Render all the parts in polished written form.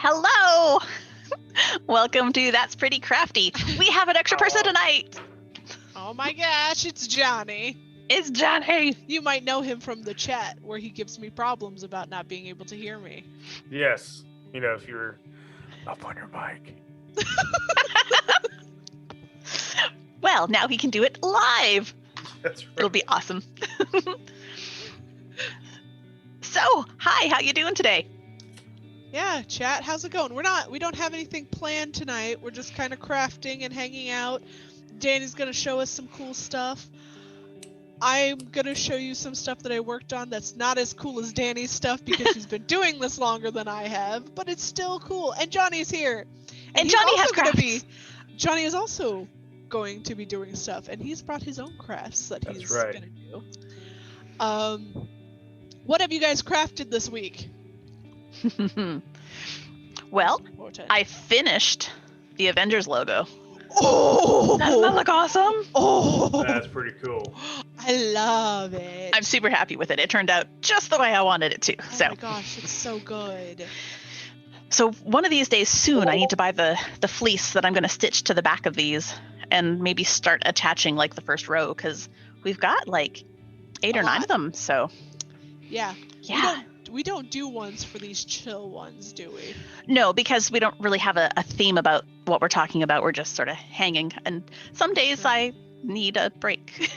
Hello! Welcome to That's Pretty Crafty. We have an extra person tonight. Oh my gosh, it's Johnny. It's Danie. You might know him from the chat where he gives me problems about not being able to hear me. Yes. You know, if you're up on your mic. Well, now he can do it live. That's right. It'll be awesome. So, hi, how you doing today? Yeah, chat, how's it going? We don't have anything planned tonight. We're just kind of crafting and hanging out. Danny's gonna show us some cool stuff. I'm gonna show you some stuff that I worked on that's not as cool as Danny's stuff because she's been doing this longer than I have, but it's still cool. And Johnny's here. And Johnny has crafts. Johnny is also going to be doing stuff, and he's brought his own crafts that he's gonna do. What have you guys crafted this week? Well, I finished the Avengers logo. Oh! Doesn't that look awesome? Oh! That's pretty cool. I love it. I'm super happy with it. It turned out just the way I wanted it to. Oh my gosh, it's so good. So one of these days soon, I need to buy the fleece that I'm going to stitch to the back of these and maybe start attaching like the first row because we've got like 8 or 9 of them. So yeah. Yeah. We don't do ones for these chill ones, do we? No, because we don't really have a theme about what we're talking about. We're just sort of hanging. And some days I need a break.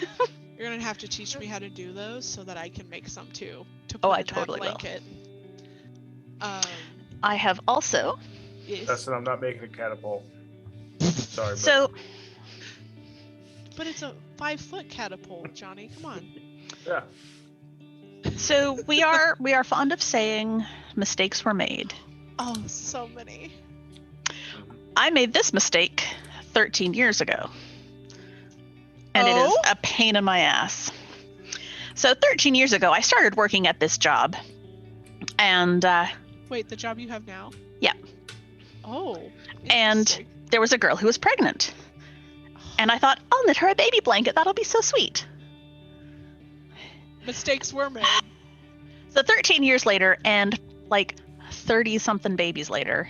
You're going to have to teach me how to do those so that I can make some too. To put I in totally that blanket. I have also... Yes. That's it, I'm not making a catapult. Sorry. So... But it's a 5-foot catapult, Johnny. Come on. Yeah. So we are fond of saying mistakes were made. Oh, so many. I made this mistake 13 years ago. And it is a pain in my ass. So 13 years ago, I started working at this job. And wait, the job you have now? Yeah. Oh. And there was a girl who was pregnant. And I thought, I'll knit her a baby blanket. That'll be so sweet. Mistakes were made. So 13 years later and like 30-something babies later,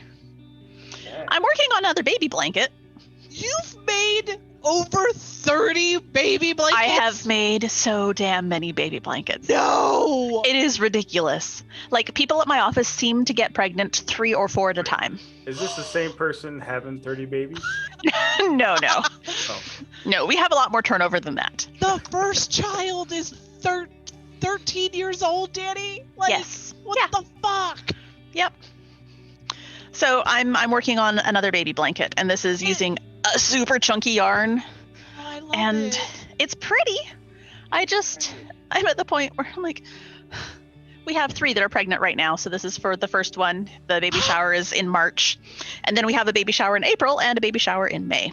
I'm working on another baby blanket. You've made over 30 baby blankets? I have made so damn many baby blankets. No! It is ridiculous. Like, people at my office seem to get pregnant 3 or 4 at a time. Is this the same person having 30 babies? No. Oh. No, we have a lot more turnover than that. The first child is 13 years old, Danie? Like, yes. What the fuck? Yep. So I'm working on another baby blanket, and this is using a super chunky yarn. Oh, I love and it. It's pretty. I'm at the point where I'm like, we have 3 that are pregnant right now. So this is for the first one. The baby shower is in March. And then we have a baby shower in April and a baby shower in May.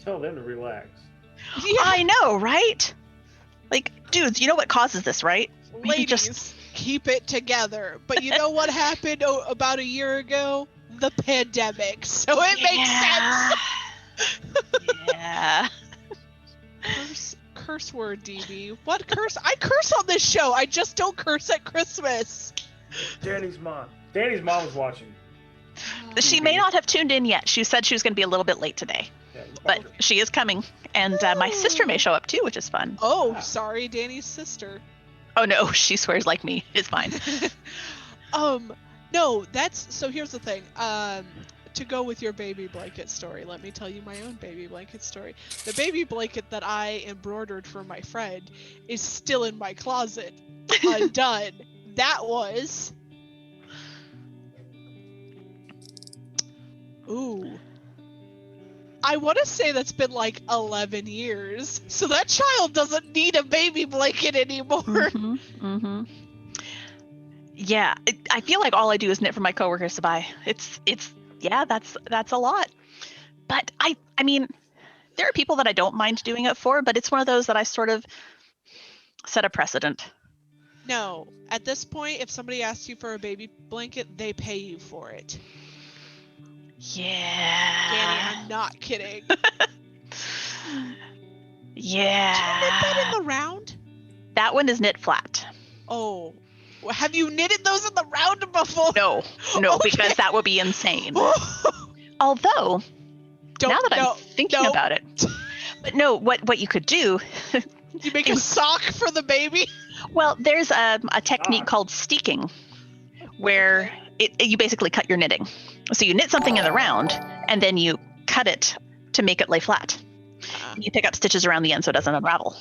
Tell them to relax. Yeah. I know, right? Like, dudes, you know what causes this, right? Ladies, keep it together. But you know what happened about a year ago? The pandemic. So it makes sense. Yeah. Curse word, DB. What curse? I curse on this show. I just don't curse at Christmas. Danny's mom was watching. She may not have tuned in yet. She said she was going to be a little bit late today. Yeah, But she is coming. And my sister may show up too, which is fun. Oh, sorry, Danny's sister. Oh no, she swears like me. It's fine. No, so here's the thing. To go with your baby blanket story, let me tell you my own baby blanket story. The baby blanket that I embroidered for my friend is still in my closet, undone. That was... Ooh. I want to say that's been like 11 years. So that child doesn't need a baby blanket anymore. Mm-hmm. Yeah, I feel like all I do is knit for my coworkers to buy. That's a lot. But I mean, there are people that I don't mind doing it for, but it's one of those that I sort of set a precedent. No, at this point, if somebody asks you for a baby blanket, they pay you for it. Yeah. Danie, I'm not kidding. Yeah. Did you knit that in the round? That one is knit flat. Oh. Have you knitted those in the round before? No, Okay. because that would be insane. Although, now that I'm thinking about it, but no, what you could do, You make a sock for the baby? well, there's a technique called steeking, where you basically cut your knitting. So you knit something in the round, and then you cut it to make it lay flat. You pick up stitches around the end so it doesn't unravel.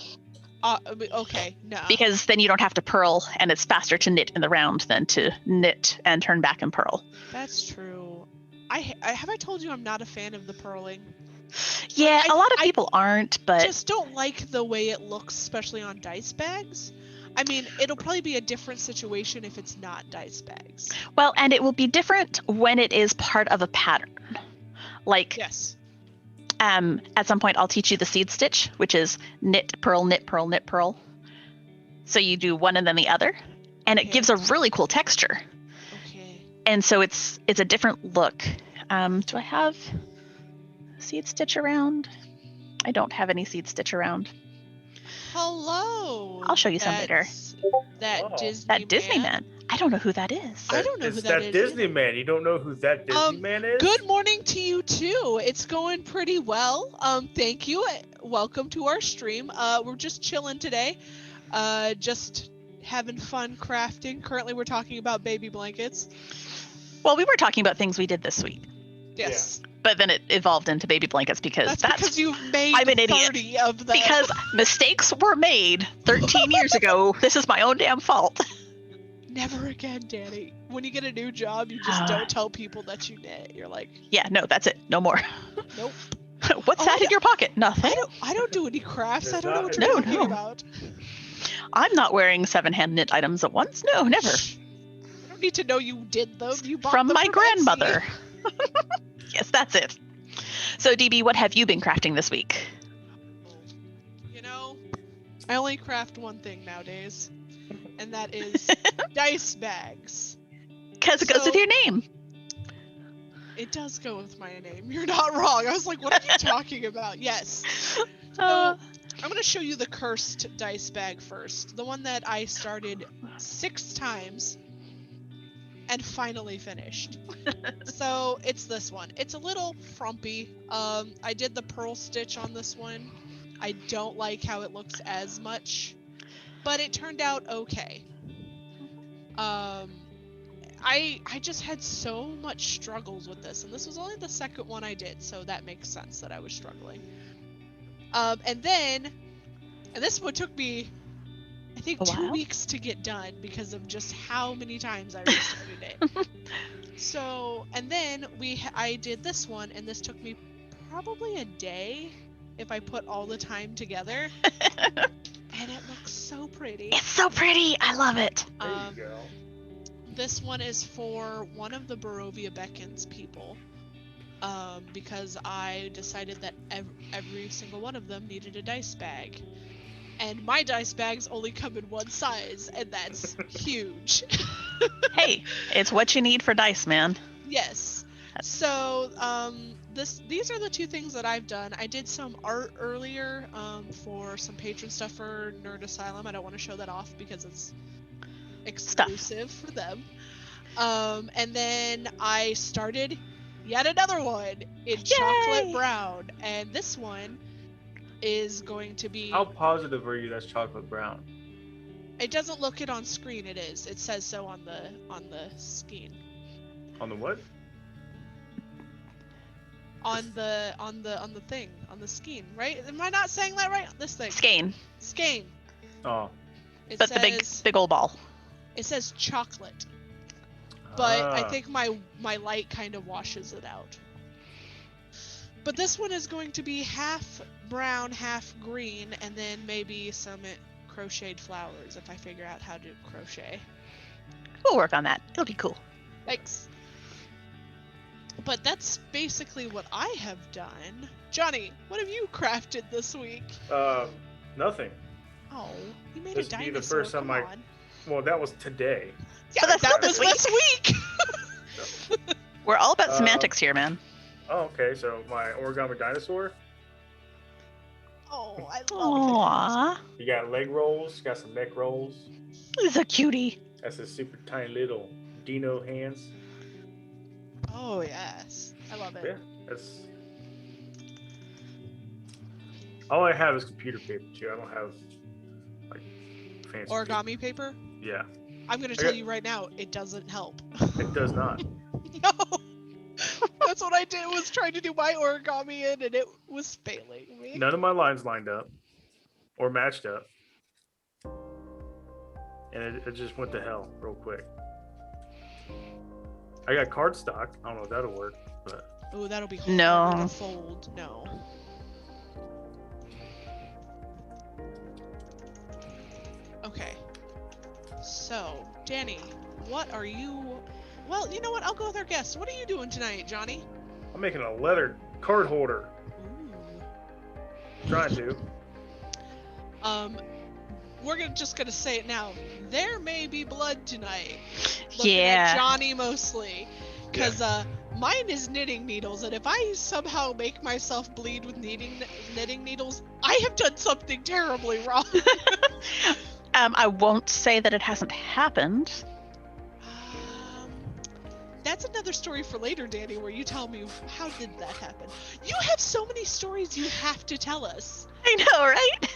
Okay, no. Because then you don't have to purl, and it's faster to knit in the round than to knit and turn back and purl. That's true. Have I told you I'm not a fan of the purling? Yeah, a lot of people aren't, but... I just don't like the way it looks, especially on dice bags. I mean, it'll probably be a different situation if it's not dice bags. Well, and it will be different when it is part of a pattern. Like... Yes. At some point, I'll teach you the seed stitch, which is knit, purl, knit, purl, knit, purl. So you do one and then the other, and it gives a really cool texture. Okay. And so it's a different look. Do I have seed stitch around? I don't have any seed stitch around. Hello. I'll show you some later. That Disney That Disney man. I don't know who that is. I don't know who that is. That Disney man. You don't know who that Disney man is? Good morning to you too. It's going pretty well. Thank you. Welcome to our stream. We're just chilling today. Just having fun crafting. Currently we're talking about baby blankets. Well, we were talking about things we did this week. Yes. Yeah. But then it evolved into baby blankets because that's because you've made I'm an 30 idiot. of them. Because mistakes were made 13 years ago. This is my own damn fault. Never again, Danie. When you get a new job, you just don't tell people that you knit. You're like, yeah, no, that's it. No more. Nope. What's that in your pocket? Nothing. I don't do any crafts. There's I don't know what you're No, talking no. about. I'm not wearing 7-hand knit items at once. No, never. I don't need to know you did them. You bought From them my Etsy. grandmother. Yes, that's it. So, DB, what have you been crafting this week? You know, I only craft one thing nowadays, and that is dice bags. Because it goes with your name. It does go with my name. You're not wrong. I was like, what are you talking about? Yes. So, Uh, I'm going to show you the cursed dice bag first. The one that I started 6 times and finally finished. So it's this one. It's a little frumpy. I did the purl stitch on this one. I don't like how it looks as much, but it turned out okay. I just had so much struggles with this, and this was only the second one I did, so that makes sense that I was struggling. And this one took me, I think, 2 weeks to get done because of just how many times I restarted it. So, and then I did this one, and this took me probably a day if I put all the time together. And it looks so pretty. It's so pretty. I love it. There you go. This one is for one of the Barovia Beckons people. Because I decided that every single one of them needed a dice bag. And my dice bags only come in one size, and that's huge. Hey, it's what you need for dice, man. Yes. So, these are the 2 things that I've done. I did some art earlier, for some patron stuff for Nerd Asylum. I don't want to show that off because it's exclusive for them. And then I started yet another one in chocolate brown, and this one is going to be... How positive are you that's chocolate brown? It doesn't look it on screen. It is. It says so on the skein. On the what? On the thing, on the skein, right? Am I not saying that right? This thing. Skein. Oh. It But says, the big old ball. It says chocolate. But I think my light kind of washes it out. But this one is going to be half brown, half green, and then maybe some crocheted flowers if I figure out how to crochet. We'll work on that. It'll be cool. Thanks. But that's basically what I have done. Johnny, what have you crafted this week? Nothing. Oh, you made This a would dinosaur. be the first time Come on. Well, that was today. Yeah, that's that not was this this week. We're all about semantics here, man. Oh, okay. So my origami dinosaur. Oh, I love Aww. You got leg rolls. You got some neck rolls. He's a cutie. That's his super tiny little dino hands. Oh yes, I love it. Yeah, that's. All I have is computer paper too. I don't have like fancy Origami paper. paper. Yeah, I'm gonna tell you right now, it doesn't help. it does not. No. That's what I did. Was trying to do my origami in, and it was failing me. None of my lines lined up or matched up, and it just went to hell real quick. I got cardstock. I don't know if that'll work, but Oh, that'll be No. harder to fold. No. Okay. So, Danie, what are you? Well, you know what? I'll go with our guest. What are you doing tonight, Johnny? I'm making a leather card holder. Ooh. Trying to. We're just gonna say it now. There may be blood tonight. Looking Yeah. at Johnny mostly, because mine is knitting needles, and if I somehow make myself bleed with knitting needles, I have done something terribly wrong. I won't say that it hasn't happened. That's another story for later, Danie, where you tell me how did that happen. You have so many stories you have to tell us. I know, right?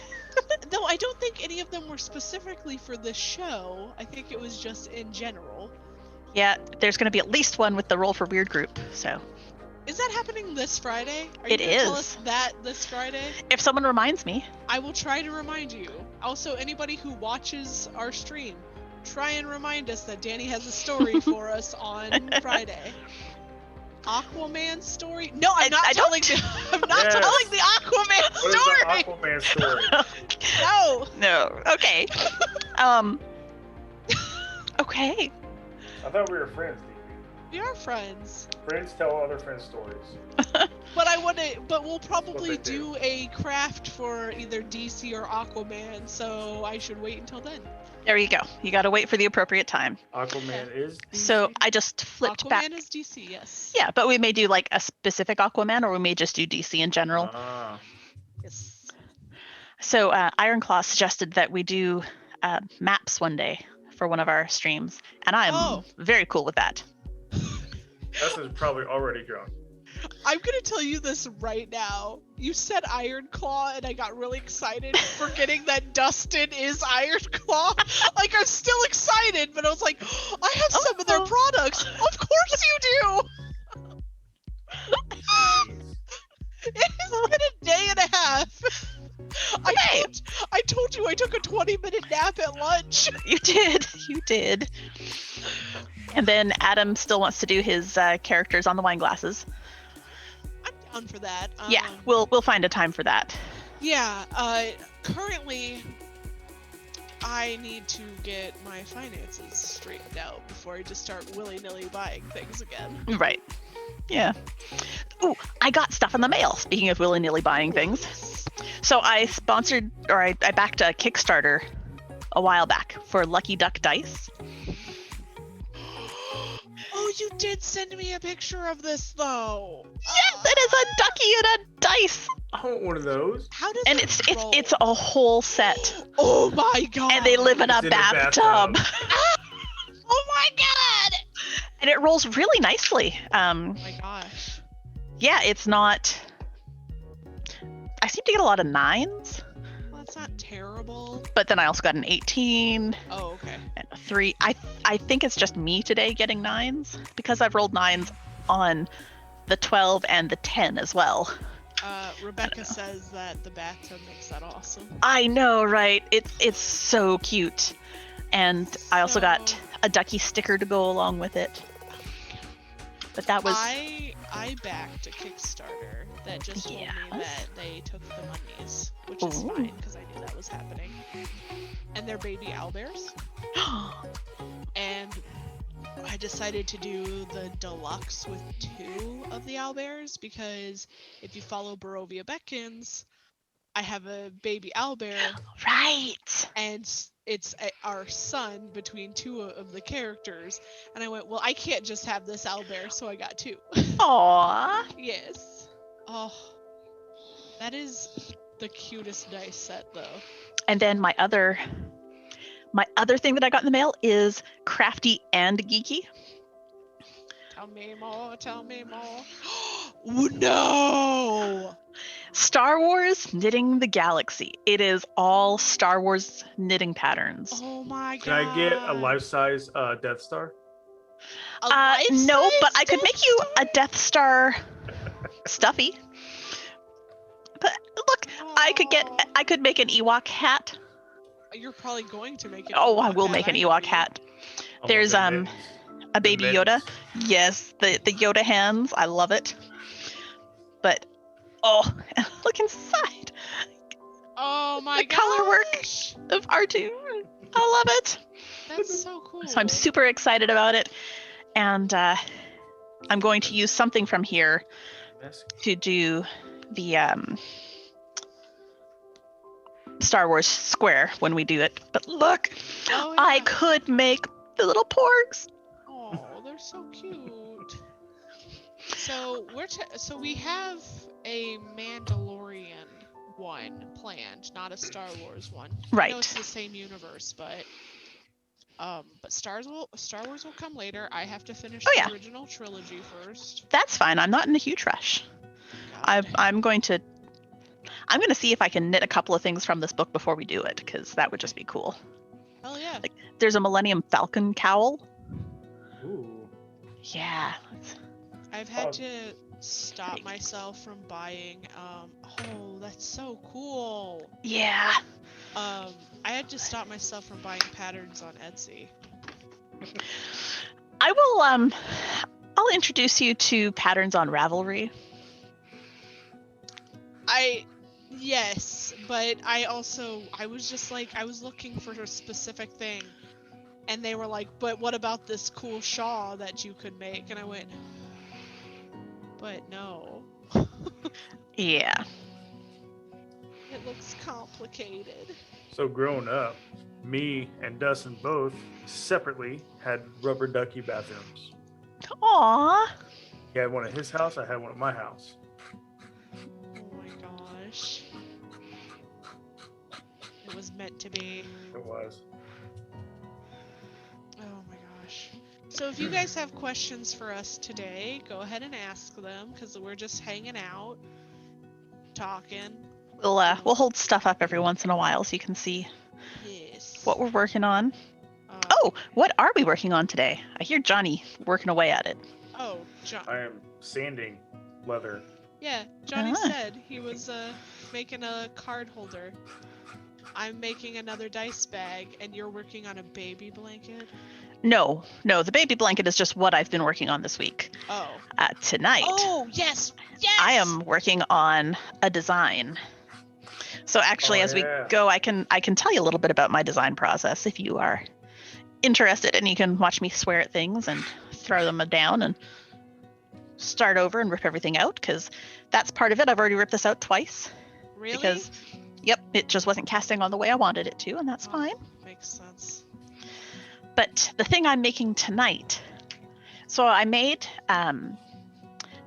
Though I don't think any of them were specifically for this show. I think it was just in general. Yeah, there's going to be at least one with the Roll for Weird group, so. Is that happening this Friday? Are you It gonna tell is. us that this Friday? If someone reminds me. I will try to remind you. Also, anybody who watches our stream, try and remind us that Danie has a story for us on Friday. Aquaman story? No, I'm not telling the Aquaman What is story. the Aquaman story? No. No. Okay. Okay. I thought we were friends. We are friends. Friends tell other friends stories. But we'll probably What they do a craft for either DC or Aquaman, so I should wait until then. There you go. You got to wait for the appropriate time. Aquaman is. So I just flipped Aquaman back. is DC, yes. Yeah, but we may do like a specific Aquaman, or we may just do DC in general. Ah. Yes. So Ironclaw suggested that we do maps one day for one of our streams, and I'm very cool with that. Dustin's probably already drunk. I'm gonna tell you this right now. You said Iron Claw, and I got really excited, forgetting that Dustin is Iron Claw. Like, I'm still excited, but I was like, I have some of their products. Of course you do. It has been a day and a half. I told you I took a 20-minute nap at lunch. You did. And then Adam still wants to do his characters on the wine glasses. I'm down for that. Yeah, we'll find a time for that. Yeah, currently, I need to get my finances straightened out before I just start willy-nilly buying things again. Right. Yeah. Ooh, I got stuff in the mail, speaking of willy-nilly buying things. So I backed a Kickstarter a while back for Lucky Duck Dice. Oh, you did send me a picture of this, though. Yes, it is a ducky and a dice. I want one of those. How does And it roll? it's a whole set. Oh my god. And they live in a It's in a bathtub. Oh my god. And it rolls really nicely. Oh my gosh. Yeah, it's not. I seem to get a lot of 9s, Well, that's not terrible. but then I also got an 18 Oh, okay. and a 3. I think it's just me today getting 9s because I've rolled 9s on the 12 and the 10 as well. Rebecca says that the bathtub makes that awesome. I know, right? It's so cute. And I also got a ducky sticker to go along with it. But that was I backed a Kickstarter that just told me that they took the monies, which is Ooh. fine because I knew that was happening. And they're baby owlbears. And I decided to do the deluxe with 2 of the owlbears because if you follow Barovia Beckons, I have a baby owlbear right. and it's our son between 2 of the characters. And I went, well, I can't just have this owlbear, so I got 2. Aww. Yes. Oh, that is the cutest dice set, though. And then my other My other thing that I got in the mail is Crafty and Geeky. Tell me more. Tell me more. Oh, no! Star Wars Knitting the Galaxy. It is all Star Wars knitting patterns. Oh my god! Can I get a life-size Death Star? No, but I could make you a Death Star stuffy. But look, I could make an Ewok hat. You're probably going to make it. Oh, I will make an Ewok hat. There's a baby Yoda. Yes, the Yoda hands. I love it. But look inside. Oh my god. The color work of R2. I love it. That's so cool. So I'm super excited about it. And I'm going to use something from here to do the Star Wars square when we do it. But look, I could make the little porgs. Oh, they're so cute. So we have a Mandalorian one planned, not a Star Wars one. Right. I know it's the same universe, but Star Wars will come later. I have to finish the original trilogy first. That's fine. I'm not in a huge rush. I'm going to see if I can knit a couple of things from this book before we do it, because that would just be cool. Oh yeah. Like, there's a Millennium Falcon cowl. Ooh. Yeah. I've had to stop myself from buying. Oh, that's so cool. Yeah. I had to stop myself from buying patterns on Etsy. I will. I'll introduce you to patterns on Ravelry. Yes, but I was just like, I was looking for a specific thing, and they were like, but what about this cool shawl that you could make? And I went, but no. Yeah. It looks complicated. So growing up, me and Dustin both separately had rubber ducky bathrooms. Aww. He had one at his house, I had one at my house. Oh my gosh. It was meant to be. It was. Oh my gosh. So if you guys have questions for us today, go ahead and ask them, because we're just hanging out, talking. We'll hold stuff up every once in a while so you can see what we're working on. What are we working on today? I hear Johnny working away at it. Oh, John. I am sanding leather. Yeah, Johnny said he was making a card holder. I'm making another dice bag, and you're working on a baby blanket? No, the baby blanket is just what I've been working on this week. Oh. Tonight. Oh, yes! I am working on a design. So actually, as we go, I can tell you a little bit about my design process if you are interested, and you can watch me swear at things and throw them down and start over and rip everything out, because that's part of it. I've already ripped this out twice. Really? Because, it just wasn't casting on the way I wanted it to, and that's fine. Makes sense. But the thing I'm making tonight, so I made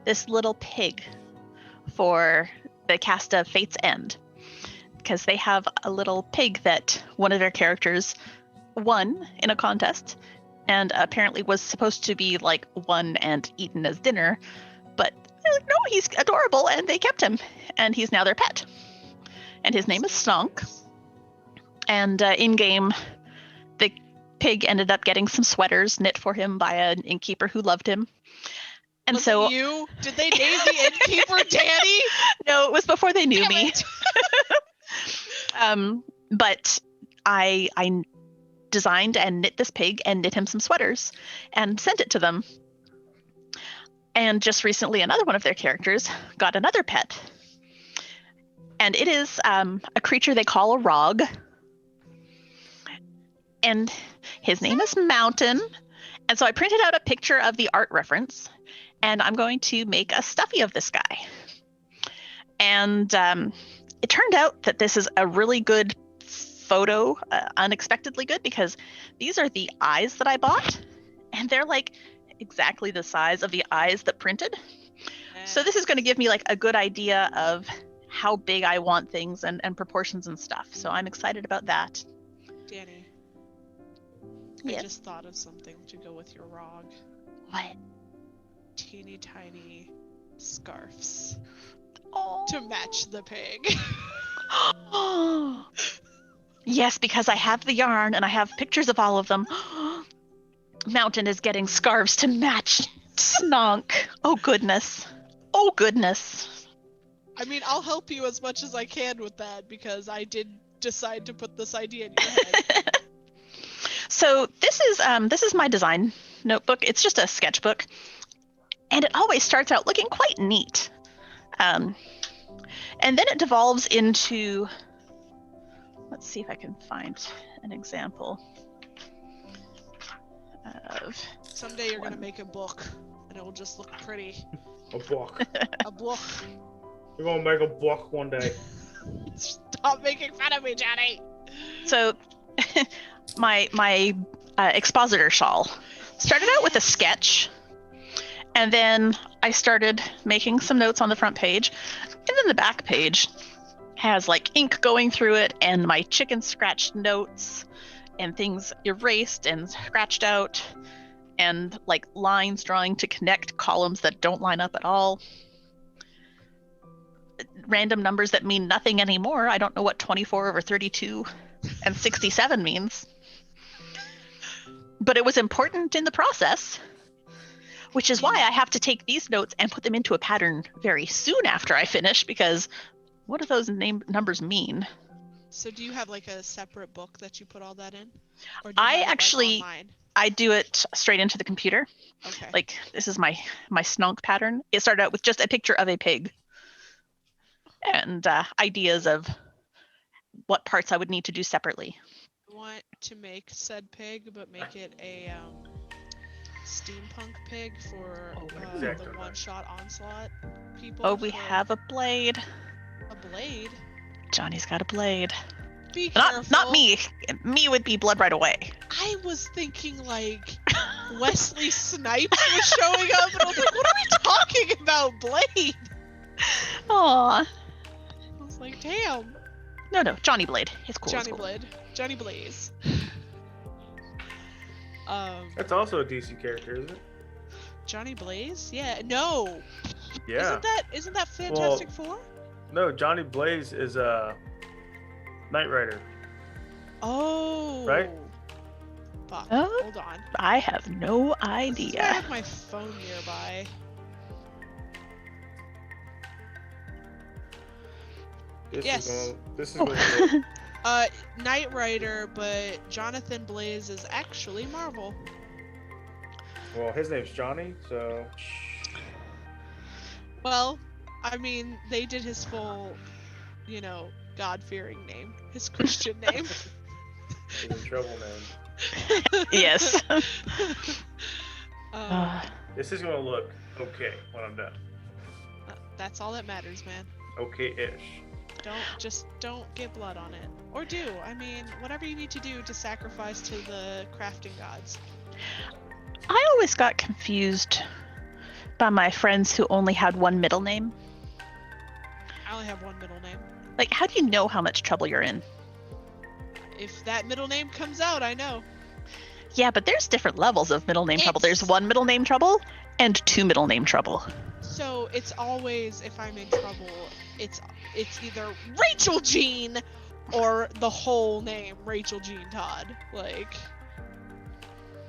this little pig for the cast of Fate's End, because they have a little pig that one of their characters won in a contest, and apparently was supposed to be like won and eaten as dinner, but they're like, no, he's adorable, and they kept him, and he's now their pet, and his name is Stonk. And in game, the pig ended up getting some sweaters knit for him by an innkeeper who loved him. And was so it you? Did they name the innkeeper Danie? No, it was before they knew Damn me. But I designed and knit this pig and knit him some sweaters and sent it to them. And just recently, another one of their characters got another pet. And it is a creature they call a rog. And his name is Mountain. And so I printed out a picture of the art reference, and I'm going to make a stuffy of this guy. And it turned out that this is a really good photo, unexpectedly good, because these are the eyes that I bought, and they're like exactly the size of the eyes that printed. So this is going to give me like a good idea of how big I want things and proportions and stuff. So I'm excited about that. Danie, Yeah. I just thought of something to go with your rog. What? Teeny tiny scarves Oh. to match the pig. Yes, because I have the yarn and I have pictures of all of them. Mountain is getting scarves to match Snonk. Oh goodness. Oh goodness. I mean, I'll help you as much as I can with that because I did decide to put this idea in your head. So this is my design notebook. It's just a sketchbook, and it always starts out looking quite neat, and then it devolves into. Let's see if I can find an example of. Someday you're gonna make a book, and it will just look pretty. A book. A book. We're gonna make a book one day. Stop making fun of me, Johnny. So, my expositor shawl started out with a sketch, and then I started making some notes on the front page, and then the back page has like ink going through it, and my chicken scratch notes, and things erased and scratched out, and like lines drawing to connect columns that don't line up at all. Random numbers that mean nothing anymore. I don't know what 24 over 32 and 67 means. But it was important in the process, which is why I have to take these notes and put them into a pattern very soon after I finish, because what do those numbers mean? So do you have like a separate book that you put all that in? Or do you I have it, like, actually- online? I do it straight into the computer. Okay. Like, this is my Snonk pattern. It started out with just a picture of a pig and ideas of what parts I would need to do separately. I want to make said pig, but make it a steampunk pig for Exactly. the one-shot onslaught people. Oh, we for have a blade. a blade. Johnny's got a blade. Be careful. Not me. Me would be blood right away. I was thinking like Wesley Snipes was showing up, and I was like, "What are we talking about, Blade?" Aw. I was like, "Damn, No, Johnny Blade. It's cool. Johnny it's cool. Blade, Johnny Blaze." That's also a DC character, isn't it? Johnny Blaze? Yeah. No. Yeah. Isn't that Fantastic Four? No, Johnny Blaze is a Knight Rider. Oh. Right? Fuck. Oh. Hold on. I have no I idea. have my phone nearby. Yes. This is going Knight Rider, but Jonathan Blaze is actually Marvel. well, his name's Johnny, so Well, I mean, they did his full, God-fearing name, his Christian name. he's in trouble, man. Yes. Um, This is gonna look okay when I'm done. that's all that matters, man. Okay-ish. Don't get blood on it. Or do. I mean, whatever you need to do to sacrifice to the crafting gods. I always got confused by my friends who only had one middle name. I only have one middle name. Like, how do you know how much trouble you're in? If that middle name comes out, I know. Yeah, but there's different levels of middle name trouble. There's It's- one middle name trouble and two middle name trouble. So it's always, if I'm in trouble, it's either Rachel Jean or the whole name Rachel Jean Todd. Like,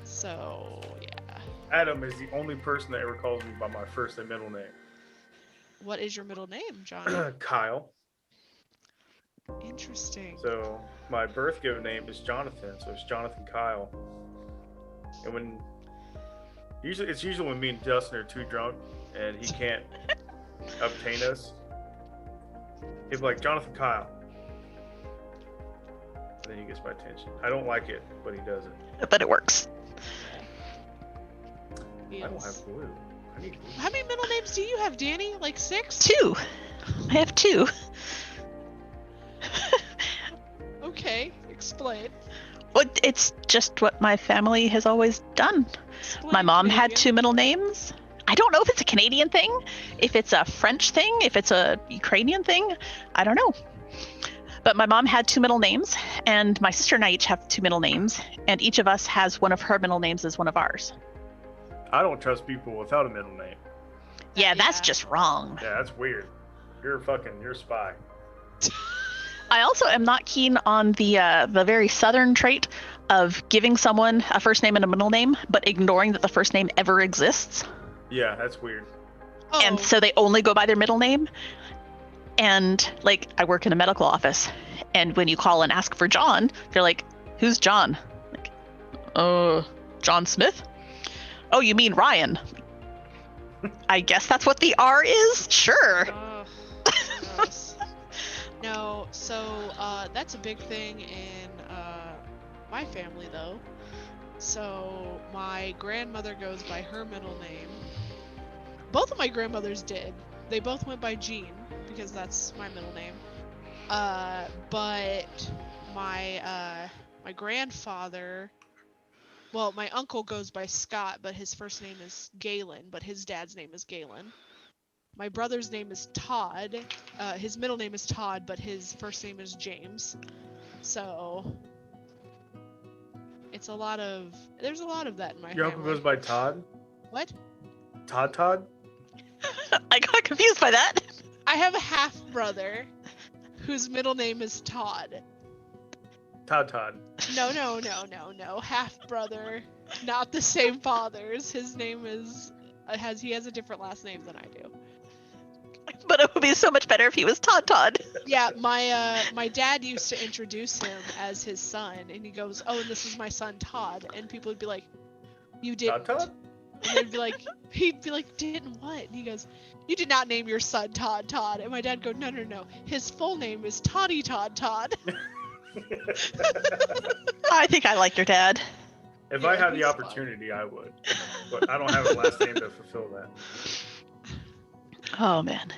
so yeah. Adam is the only person that ever calls me by my first and middle name. What is your middle name, John? Kyle. Interesting. So my birth given name is Jonathan, so it's Jonathan Kyle. And it's usually when me and Dustin are too drunk and he can't obtain us. He'd be like, Jonathan Kyle. And then he gets my attention. I don't like it, but he does it. But it works. I don't Yes. have glue. I need glue. How many middle names do you have, Danie? Like 6? Two. I have two. Okay, explain. Well, it's just what my family has always done. Explain, My mom had Canadian. two middle names. I don't know if it's a Canadian thing, if it's a French thing, if it's a Ukrainian thing. I don't know. But my mom had 2 middle names, and my sister and I each have 2 middle names, and each of us has one of her middle names as one of ours. I don't trust people without a middle name. Yeah, that's just wrong. Yeah, that's weird. You're a spy. I also am not keen on the very southern trait of giving someone a first name and a middle name, but ignoring that the first name ever exists. Yeah, that's weird. Oh, And so they only go by their middle name. And like, I work in a medical office, and when you call and ask for John, they're like, "Who's John?" Like, John Smith? Oh, you mean Ryan? I guess that's what the R is? Sure. gross. No, so that's a big thing in my family, though. So my grandmother goes by her middle name. Both of my grandmothers did. They both went by Jean, because that's my middle name. But my grandfather, well, my uncle goes by Scott, but his first name is Galen, but his dad's name is Galen. My brother's name is Todd. His middle name is Todd, but his first name is James. So there's a lot of that in my family. Your uncle goes by Todd? What? Todd? I got confused by that. I have a half brother whose middle name is Todd. Todd. No. Half brother, not the same father's. His name is he has a different last name than I do. But it would be so much better if he was Todd. Yeah, my dad used to introduce him as his son, and he goes, "Oh, and this is my son Todd," and people would be like, "You didn't?" Todd? And he'd be like, "Didn't what?" And he goes, "You did not name your son Todd." And my dad go, "No. His full name is Toddy Todd." I think I like your dad. If Yeah, I had the he's opportunity, I would. But I don't have a last name to fulfill that. Oh, man.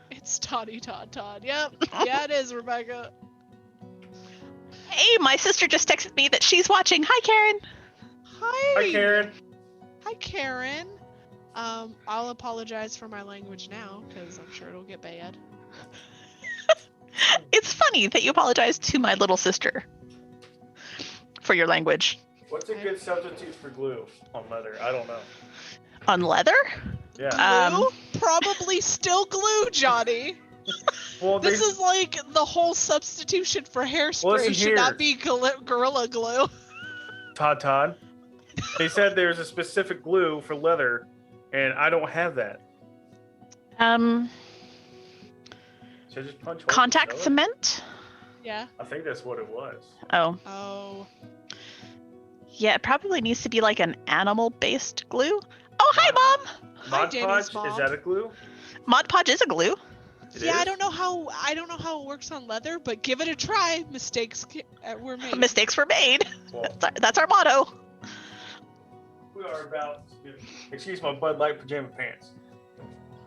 It's Toddy Todd. Yep. Yeah, it is, Rebecca. Hey, my sister just texted me that she's watching. Hi, Karen. Hi. Hi, Karen. Hi, Karen. I'll apologize for my language now, because I'm sure it'll get bad. It's funny that you apologize to my little sister for your language. What's a good substitute for glue on leather? I don't know. On leather? Yeah. Glue? Probably still glue, Johnny. Well, This is like the whole substitution for hairspray Listen should here. not be Gorilla Glue. Todd. They said there's a specific glue for leather, and I don't have that. Should I just punch holes Contact and sew it? cement? Yeah. I think that's what it was. Oh. Oh. Yeah, it probably needs to be like an animal-based glue. Oh, hi, Mom! Hi, Mod Danny's Podge, mom. is that a glue? Mod Podge is a glue. It Yeah, is? I don't know how it works on leather, but give it a try. Mistakes were made. Mistakes were made. Well, That's our motto. we are about to excuse my Bud Light pajama pants.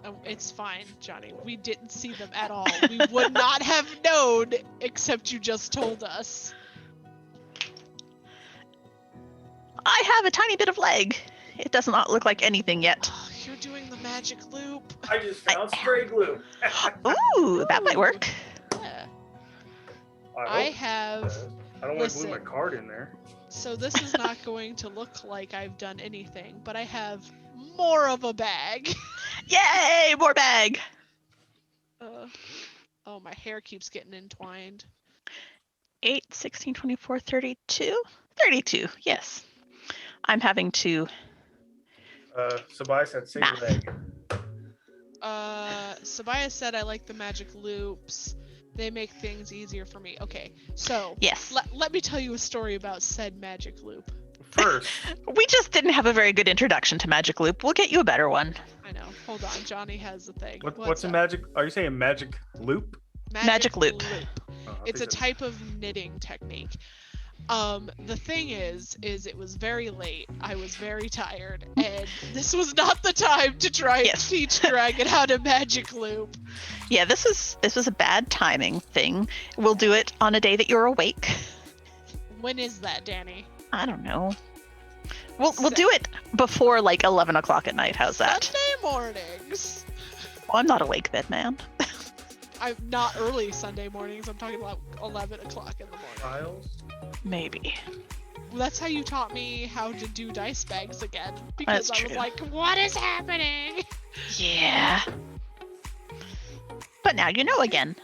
Oh, it's fine, Johnny. We didn't see them at all. We would not have known, except you just told us. I have a tiny bit of leg. It does not look like anything yet. Oh, you're doing the magic loop. I just found spray glue. Ooh, that might work. Yeah. I hope have. it does. I don't want to glue my listen. card in there. So this is not going to look like I've done anything, but I have more of a bag. Yay, more bag. Oh, my hair keeps getting entwined. 8, 16, 24, 32? 32, yes. I'm having to... Sabai said single Math. egg. Sabaya said I like the magic loops. They make things easier for me. Okay, so Yes. let me tell you a story about said magic loop. First, We just didn't have a very good introduction to Magic Loop. We'll get you a better one. I know. Hold on, Johnny has the thing. what's a up? magic? Are you saying magic loop? Magic loop. Oh, I It's a think type of knitting technique. The thing is it was very late. I was very tired, and this was not the time to try and Yes. teach Dragon how to magic loop. Yeah, this was a bad timing thing. We'll do it on a day that you're awake. When is that, Danie? I don't know. We'll do it before like 11 o'clock at night. How's that? Sunday mornings. Oh, I'm not awake then, man. I'm not early Sunday mornings. I'm talking about 11 o'clock in the morning. Tiles? Maybe. Well, that's how you taught me how to do dice bags again. Because That's I was true. like, what is happening? Yeah. But now you know again.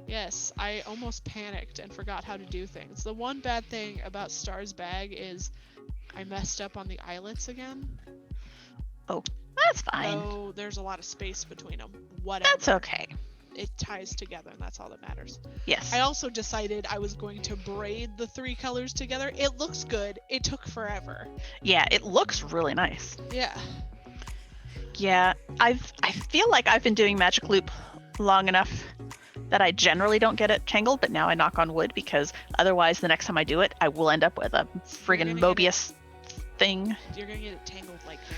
Yes, I almost panicked and forgot how to do things. The one bad thing about Star's bag is I messed up on the eyelets again. That's fine. So there's a lot of space between them. Whatever. That's okay. It ties together, and that's all that matters. Yes. I also decided I was going to braid the 3 colors together. It looks good. It took forever. Yeah, it looks really nice. Yeah. Yeah, I feel like I've been doing Magic Loop long enough that I generally don't get it tangled, but now I knock on wood because otherwise the next time I do it, I will end up with a friggin' Mobius thing. You're going to get it tangled like now.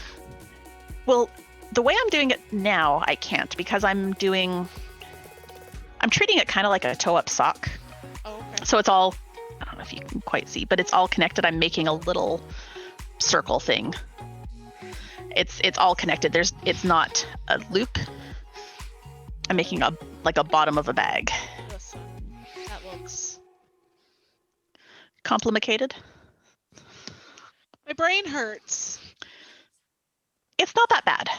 Well, the way I'm doing it now, I can't because I'm treating it kind of like a toe-up sock. Oh, okay. So it's all, I don't know if you can quite see, but it's all connected. I'm making a little circle thing. It's all connected. It's not a loop. I'm making a bottom of a bag. Listen, that looks... Complicated. My brain hurts. It's not that bad.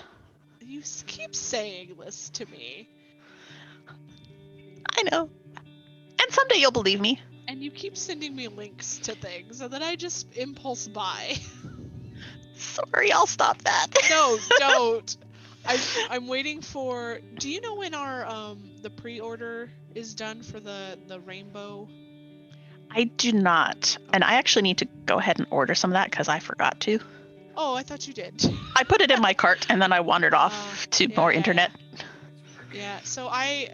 You keep saying this to me. I know. And someday you'll believe me. And you keep sending me links to things, and then I just impulse buy. Sorry, I'll stop that. No, don't. I'm waiting for... Do you know when our the pre-order is done for the rainbow? I do not. And I actually need to go ahead and order some of that because I forgot to. Oh, I thought you did. I put it in my cart and then I wandered off to more internet. Yeah, so I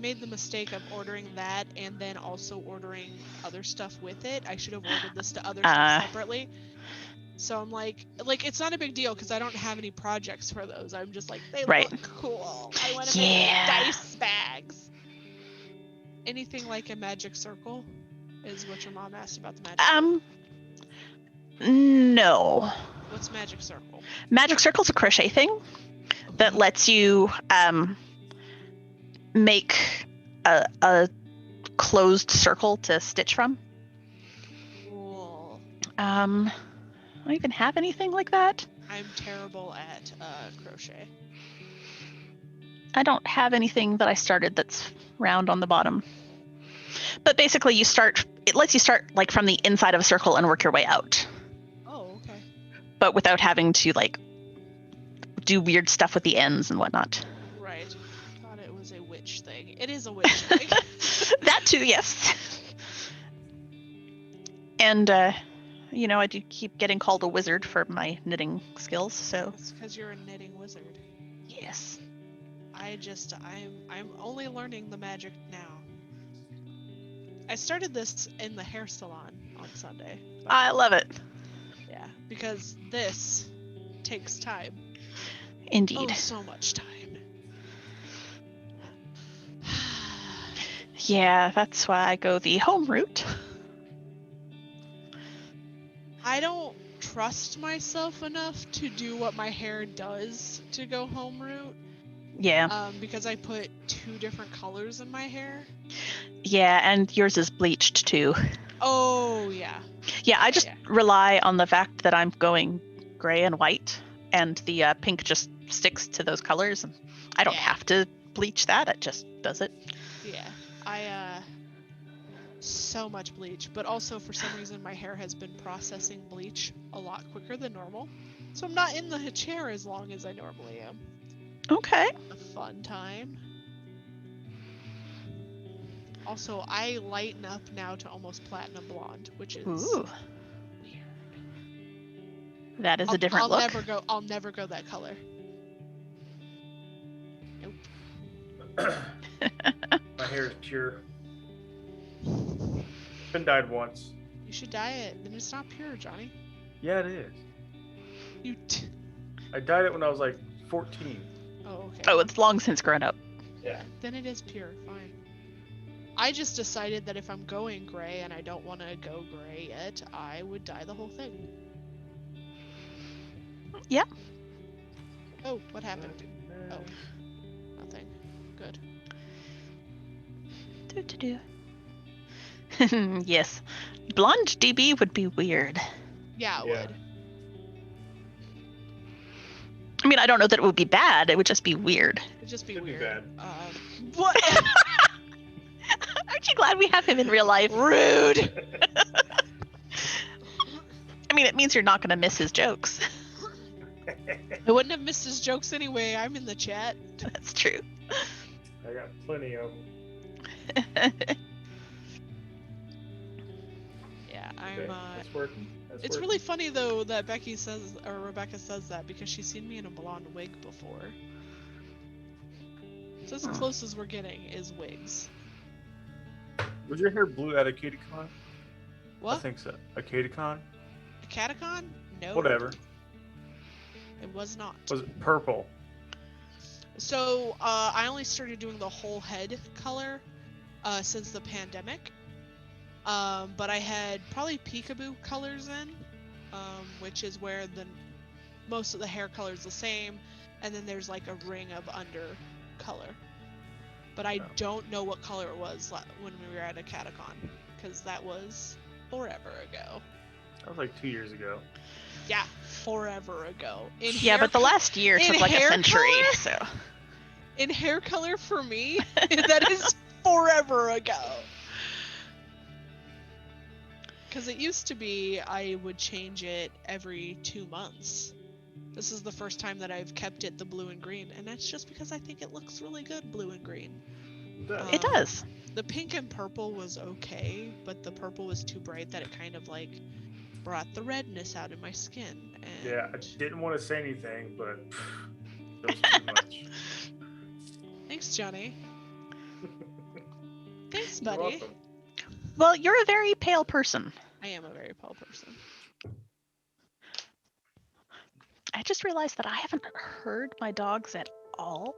made the mistake of ordering that and then also ordering other stuff with it. I should have ordered this to other stuff separately. So I'm like it's not a big deal because I don't have any projects for those. I'm just like, they look cool. I want to make dice bags. Anything like a magic circle is what your mom asked about the magic circle. No. What's magic circle? Magic circle's a crochet thing that lets you make a closed circle to stitch from. Cool. Do I even have anything like that? I'm terrible at crochet. I don't have anything that I started that's round on the bottom. But basically it lets you start like from the inside of a circle and work your way out. Oh, okay. But without having to like do weird stuff with the ends and whatnot. Right. I thought it was a witch thing. It is a witch thing. That too, yes. And I do keep getting called a wizard for my knitting skills, so. It's because you're a knitting wizard. Yes. I'm only learning the magic now. I started this in the hair salon on Sunday. I love it. Yeah, because this takes time. Indeed. Oh, so much time. Yeah, that's why I go the home route. I don't trust myself enough to do what my hair does to go home route. Yeah. Because I put 2 different colors in my hair. Yeah, and yours is bleached too. Oh, yeah. Yeah, I just rely on the fact that I'm going gray and white, and the pink just sticks to those colors, and I don't have to bleach that. It just does it. Yeah. So much bleach, but also for some reason my hair has been processing bleach a lot quicker than normal. So I'm not in the chair as long as I normally am. Okay. A fun time. Also, I lighten up now to almost platinum blonde, which is weird. That is a different I'll look. I'll never go that color. Nope. My hair is pure. Been dyed once. You should dye it. Then it's not pure, Johnny. Yeah, it is. You I dyed it when I was like 14. Oh, okay. Oh, it's long since grown up. Yeah. Then it is pure. Fine. I just decided that if I'm going gray and I don't want to go gray yet, I would dye the whole thing. Yeah. Oh, what happened? Oh, nothing. Good. Do. Yes. Blonde DB would be weird. Yeah, it Yeah. would. I mean, I don't know that it would be bad. It would just be weird. It'd just be Could be weird. bad. What? Aren't you glad we have him in real life? Rude. I mean, it means you're not going to miss his jokes. I wouldn't have missed his jokes anyway. I'm in the chat. That's true. I got plenty of them. Yeah, I'm. Okay, that's working. That's It's working. really funny though that Becky says, or Rebecca says that because she's seen me in a blonde wig before. So as close as we're getting is wigs. Was your hair blue at a Catacon? I What? think so. A Catacon? A catacon? No. Whatever. It was not. Was it purple? So I only started doing the whole head color since the pandemic. But I had probably peekaboo colors in, which is where most of the hair color is the same, and then there's like a ring of under color. But I don't know what color it was when we were at a catacon, because that was forever ago. That was like 2 years ago. Yeah, forever ago. Yeah, but the last year in took like a hair century, color? so. In hair color for me, that is forever ago. Because it used to be I would change it every 2 months. This is the first time that I've kept it the blue and green, and that's just because I think it looks really good blue and green. It does. The pink and purple was okay, but the purple was too bright that it kind of like brought the redness out in my skin. And Yeah, I didn't want to say anything, but it was too much. Thanks, Johnny. Thanks, You're buddy. welcome. Well, you're a very pale person. I am a very pale person. I just realized that I haven't heard my dogs at all.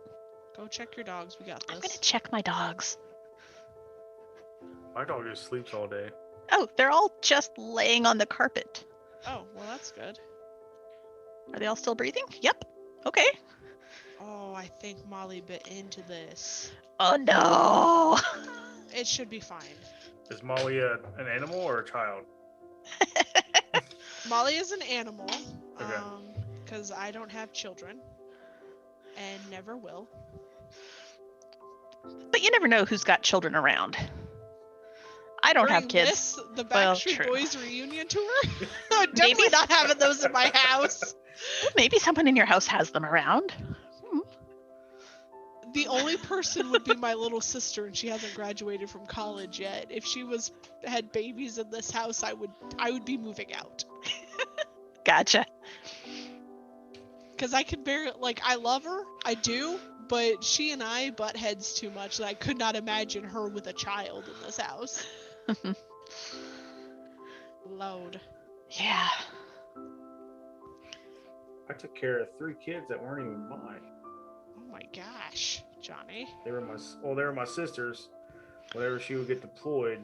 Go check your dogs. We got I'm this. gonna check my dogs. My dog just sleeps all day. Oh, they're all just laying on the carpet. Oh, well, that's good. Are they all still breathing? Yep. Okay. Oh, I think Molly bit into this. Oh no. It should be fine. Is Molly an animal or a child? Molly is an animal. Okay. Because I don't have children. And never will. But you never know who's got children around. I don't have During kids. This, the Well, Backstreet true. Boys reunion tour? I'm definitely not having those in my house. Maybe someone in your house has them around. The only person would be my little sister, and she hasn't graduated from college yet. If she had babies in this house, I would be moving out. Gotcha. Because I could barely, I love her, I do, but she and I butt heads too much that I could not imagine her with a child in this house. Load. Yeah. I took care of 3 kids that weren't even mine. Oh my gosh, Johnny. They were my sisters. Whenever she would get deployed,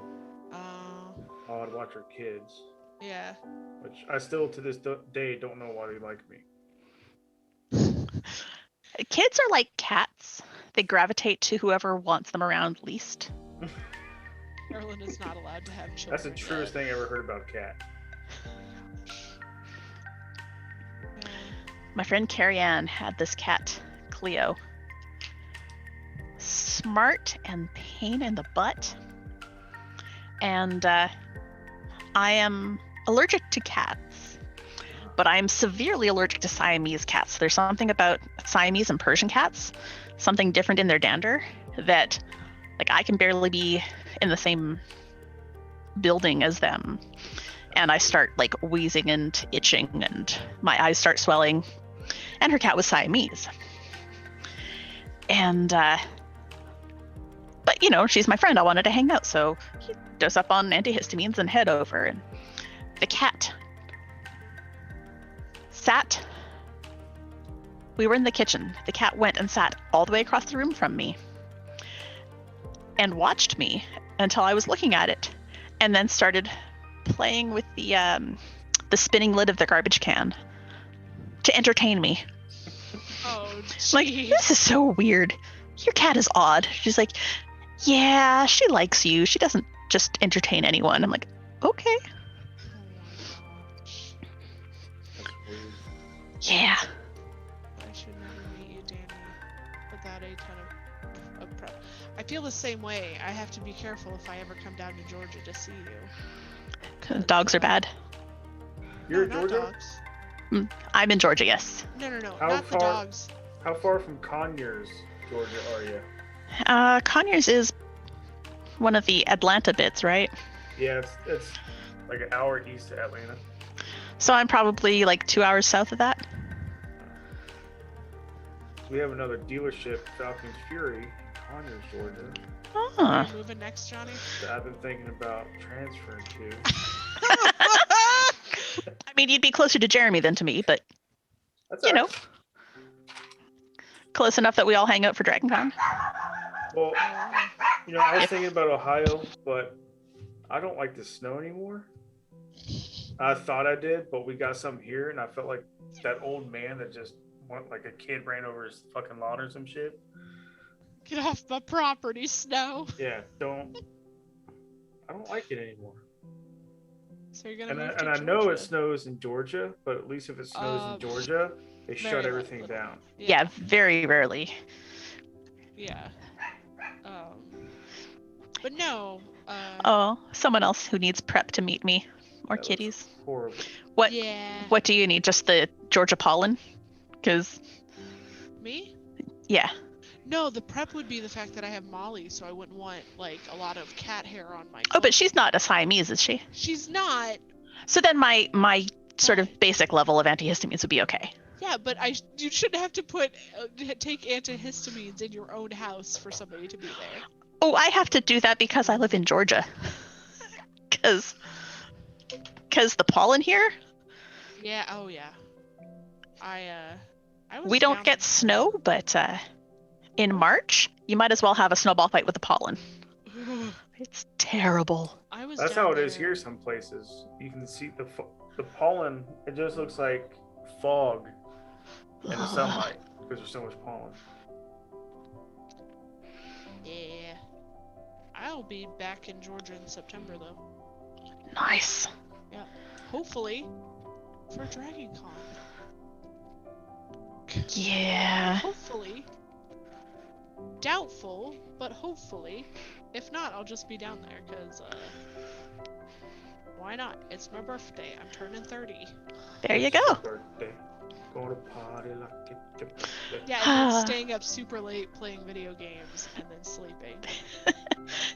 I would watch her kids. Yeah. Which I still to this day don't know why they like me. Kids are like cats. They gravitate to whoever wants them around least. Erlen is not allowed to have children. That's the truest thing I ever heard about a cat. Yeah. My friend Carrie Ann had this cat, Cleo. Smart and pain in the butt. And I am allergic to cats, but I'm severely allergic to Siamese cats. There's something about Siamese and Persian cats, something different in their dander that, I can barely be in the same building as them. And I start, wheezing and itching, and my eyes start swelling. And her cat was Siamese. And, but, she's my friend. I wanted to hang out, so he dose up on antihistamines and head over. And the cat sat. We were in the kitchen. The cat went and sat all the way across the room from me and watched me until I was looking at it, and then started playing with the spinning lid of the garbage can to entertain me. Oh, Like, jeez. this is so weird. Your cat is odd. She's like, Yeah, she likes you. She doesn't just entertain anyone. I'm like, okay. Oh my gosh. That's rude. Yeah. I should never meet you, Danie, without a ton of prep. I feel the same way. I have to be careful if I ever come down to Georgia to see you. 'Cause dogs are bad. You're no, in not Georgia? dogs. I'm in Georgia, yes. No, How not the far- dogs. How far from Conyers, Georgia, are you? Conyers is one of the Atlanta bits, right? Yeah, it's like an hour east of Atlanta. So I'm probably like 2 hours south of that. We have another dealership, Falcon's Fury, in Conyers, Georgia, Oh. Are you moving next, Johnny? that I've been thinking about transferring to. I mean, you'd be closer to Jeremy than to me, but That's You know. alright. close enough that we all hang out for DragonCon. Well, I was thinking about Ohio, but I don't like the snow anymore. I thought I did, but we got some here, and I felt like that old man that just went like a kid ran over his fucking lawn or some shit. Get off my property, Snow. Yeah, I don't like it anymore. So you're gonna And move I to know it Georgia. snows in Georgia, but at least if it snows in Georgia, they very shut everything little. down. Yeah, very rarely. Yeah. But no. Oh, someone else who needs prep to meet me. More That was kitties. Horrible. What Yeah. What do you need? Just the Georgia pollen? Because, Me? yeah. No, the prep would be the fact that I have Molly, so I wouldn't want like a lot of cat hair on my. Oh, but clothes. she's not a Siamese, is she? She's not. So then my sort of basic level of antihistamines would be okay. Yeah, but you shouldn't have to take antihistamines in your own house for somebody to be there. Oh, I have to do that because I live in Georgia. Because the pollen here, Yeah. Oh yeah. I was we don't down- get snow, but in March, you might as well have a snowball fight with the pollen. It's terrible. I was. That's down how it is there- here. Some places you can see the pollen. It just looks like fog in the sunlight because there's so much pollen. Yeah. I'll be back in Georgia in September though. Nice. Hopefully, for Dragon Con. Yeah. Hopefully. Doubtful, but hopefully. If not, I'll just be down there, because, why not? It's my birthday. I'm turning 30. There you It's your go. Birthday. Go to party like it's your birthday. Yeah, and then staying up super late playing video games and then sleeping.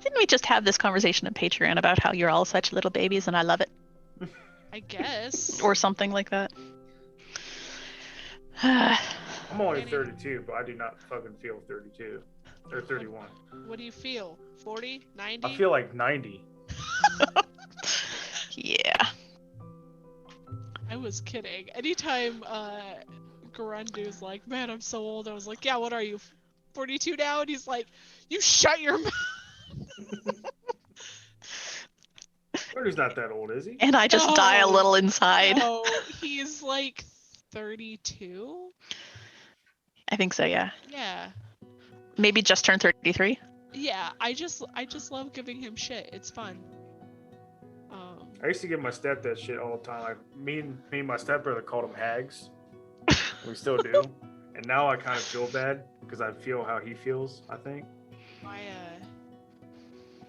Didn't we just have this conversation on Patreon about how you're all such little babies and I love it? I guess. Or something like that. I'm only 32, but I do not fucking feel 32 or 31. What do you feel? 40? 90? I feel like 90. Yeah. I was kidding. Anytime Garundu's like, man, I'm so old, I was like, yeah, what are you? 42 now? And he's like, you shut your mouth. He's not that old, is he? And I just die a No. little inside. No, he's like 32? I think so, yeah. Yeah. Maybe just turned 33. Yeah, I just love giving him shit. It's fun. I used to give my stepdad shit all the time. Like me and my stepbrother called him hags. We still do. And now I kind of feel bad because I feel how he feels, I think.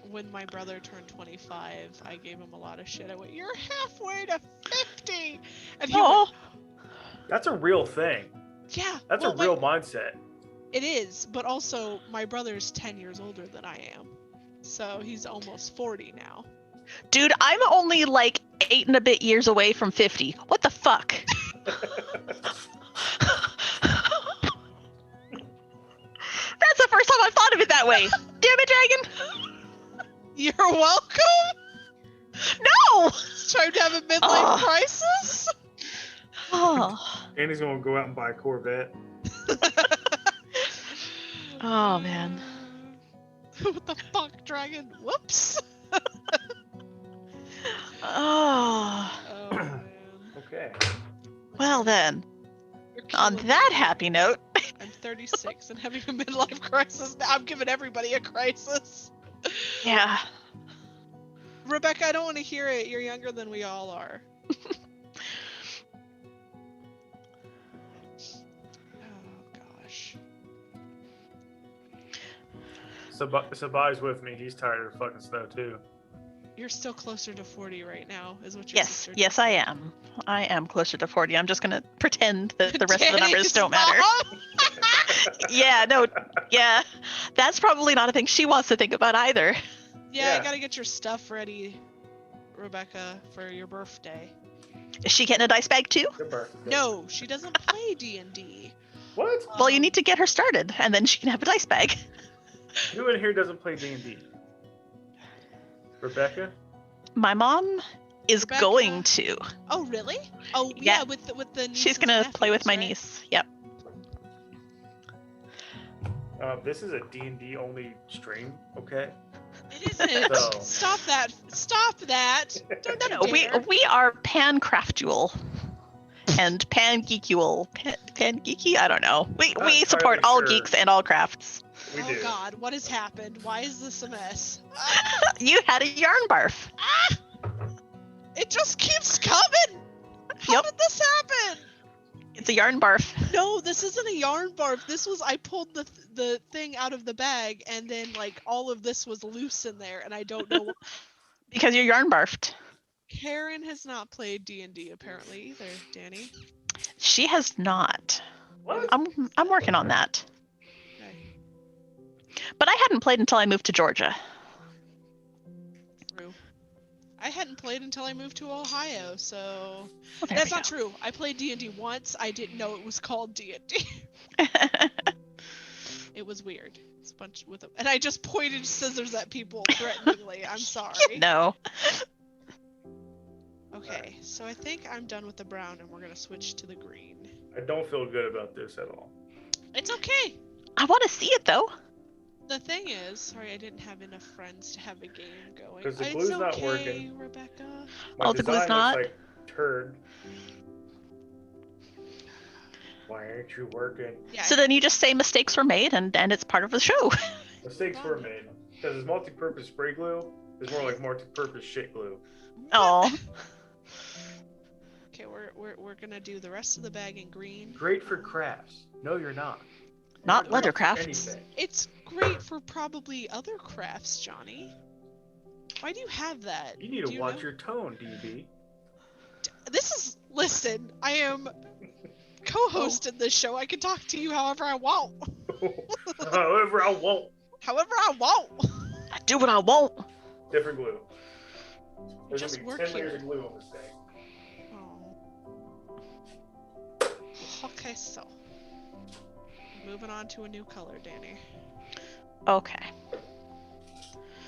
When my brother turned 25, I gave him a lot of shit. I went, "You're halfway to 50," and he Oh, went, That's a real thing. "Yeah, That's well, a real mindset. It is, but also my brother's 10 years older than I am, so he's almost 40 now." dude, I'm only like 8 and a bit years away from 50. What the fuck? That's the first time I've thought of it that way. Damn it, Dragon. You're welcome. No. It's time to have a midlife Oh. crisis. Oh. And he's gonna go out and buy a Corvette. Oh, man. What the fuck, Dragon? Whoops. Oh. Oh man. Okay. Well then, You're on killing that me. happy note, I'm 36 and having a midlife crisis. Now I'm giving everybody a crisis. Yeah. Rebecca, I don't want to hear it. You're younger than we all are. Oh, gosh. Sabai's with me. He's tired of fucking snow too. You're still closer to 40 right now, is what your sister Yes, I am. I am closer to 40. I'm just gonna pretend that the rest of the numbers don't matter. Yeah, no, yeah. That's probably not a thing she wants to think about either. Yeah, Yeah. I gotta get your stuff ready, Rebecca, for your birthday. Is she getting a dice bag too? Good birthday. No, she doesn't play D&D. What? Well, you need to get her started, and then she can have a dice bag. Who in here doesn't play D&D? Rebecca? My mom is Rebecca. going to. Oh, really? Oh, Yeah. yeah, with the nieces She's and gonna play with nephews, my right? niece. Yep. This is a D&D only stream, okay? It isn't. So- Stop that. Stop that. Don't No, you dare. we are pan-craftual and pan-geekual. Pan-geeky? I don't know. We Not support entirely all sure. geeks and all crafts. We Oh do. God, what has happened? Why is this a mess? You had a yarn barf. It just keeps coming. How Yep. did this happen? It's a yarn barf. No, this isn't a yarn barf. This was I pulled the thing out of the bag and then like all of this was loose in there and I don't know. Because you're yarn barfed. Karen has not played D&D apparently either, Danie. She has not. What? I'm working on that. Okay, But I hadn't played until I moved to Georgia. true. I hadn't played until I moved to Ohio, so Well, there that's we not true. I played D&D once. I didn't know it was called D&D. go. It was weird. It's a bunch with them, and I just pointed scissors at people threateningly. I'm sorry. No. Okay, so I think I'm done with the brown, and we're gonna switch to the green. I don't feel good about this at all. It's okay. I want to see it though. The thing is, sorry, I didn't have enough friends to have a game going. 'Cause the It's glue's okay, not working. Rebecca. My Oh, the glue's design not? looks like turd. Why aren't you working? Yeah. So then you just say mistakes were made and it's part of the show. Mistakes were made. Because it's multi-purpose spray glue. It's more like multi-purpose shit glue. Oh. Okay, we're gonna do the rest of the bag in green. Great for crafts. No, you're not. Not Great leather for crafts. anything. It's great for probably other crafts, Johnny. Why do you have that? You need Do to watch know? your tone, DB. Listen, I am co-hosting this show. I can talk to you however I want. However, I won't. However I want. I do what I want. Different glue. There's Just gonna work be 10 here. layers of glue on this thing. Oh. Okay, so moving on to a new color, Danie. Okay.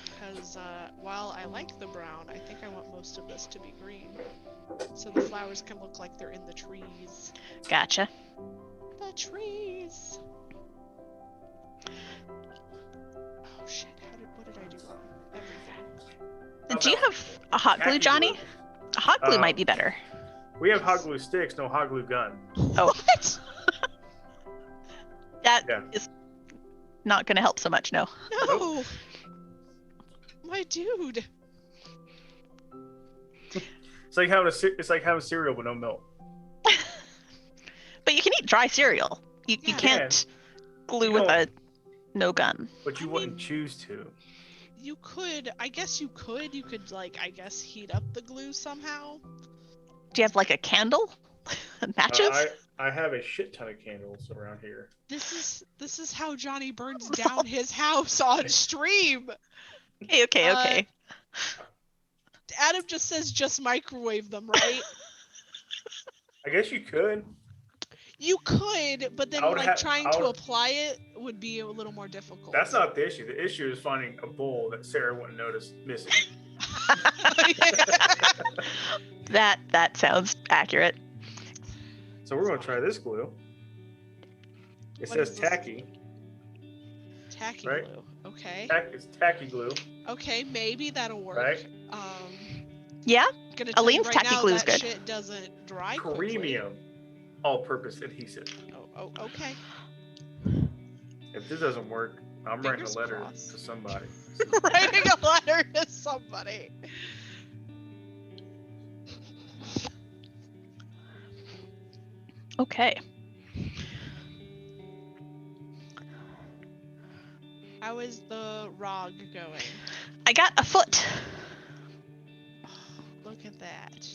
Because while I like the brown, I think I want most of this to be green, so the flowers can look like they're in the trees. Gotcha. The trees. Oh shit! What did I do wrong? Everything. Do you have a hot glue, Tacky Johnny? glue. A hot glue Uh, might be better. We have hot glue sticks, no hot glue gun. Oh. What? That Yeah. is not going to help so much, no. No. My dude. It's like having cereal with no milk. But you can eat dry cereal. You Yeah. can't glue You with a don't. no gun. But you I wouldn't mean- choose to. You could. I guess you could. You could like. I guess heat up the glue somehow. Do you have like a candle? Matches? I have a shit ton of candles around here. This is how Johnny burns down his house on stream. Okay. uh, Adam just says just microwave them, right? I guess you could. You could, but then I would like have- trying I to would- apply it would be a little more difficult. That's not the issue. The issue is finding a bowl that Sarah wouldn't notice missing. That sounds accurate. So we're going to try this glue. It What says is this? tacky. Tacky Right? glue. Okay. It's tacky glue, Okay, maybe that'll work. right? Yeah? Gonna tell you Aleen's right tacky now, glue is that good. shit doesn't dry quickly. Premium all-purpose adhesive. Oh, okay. If this doesn't work, I'm writing Fingers a letter crossed. to somebody. Writing a letter to somebody. Okay. How is the ROG going? I got a foot. Look at that.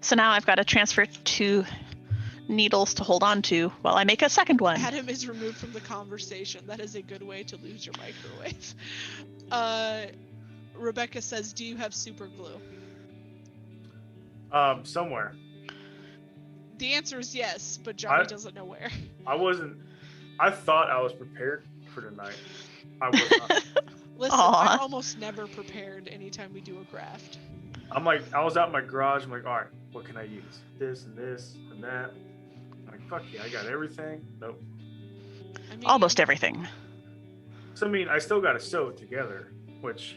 So now I've got to transfer 2 needles to hold on to while I make a second one. Adam is removed from the conversation. That is a good way to lose your microwave. Rebecca says, do you have super glue? Somewhere. The answer is yes, but Johnny doesn't know where. I thought I was prepared for tonight. I was not. Listen, Aw. I'm almost never prepared anytime we do a craft. I'm like, I was out in my garage. I'm like, all right, what can I use? This and this and that. I'm like, fuck yeah, I got everything. Nope. I mean, Almost everything. So I mean, I still got to sew it together, which.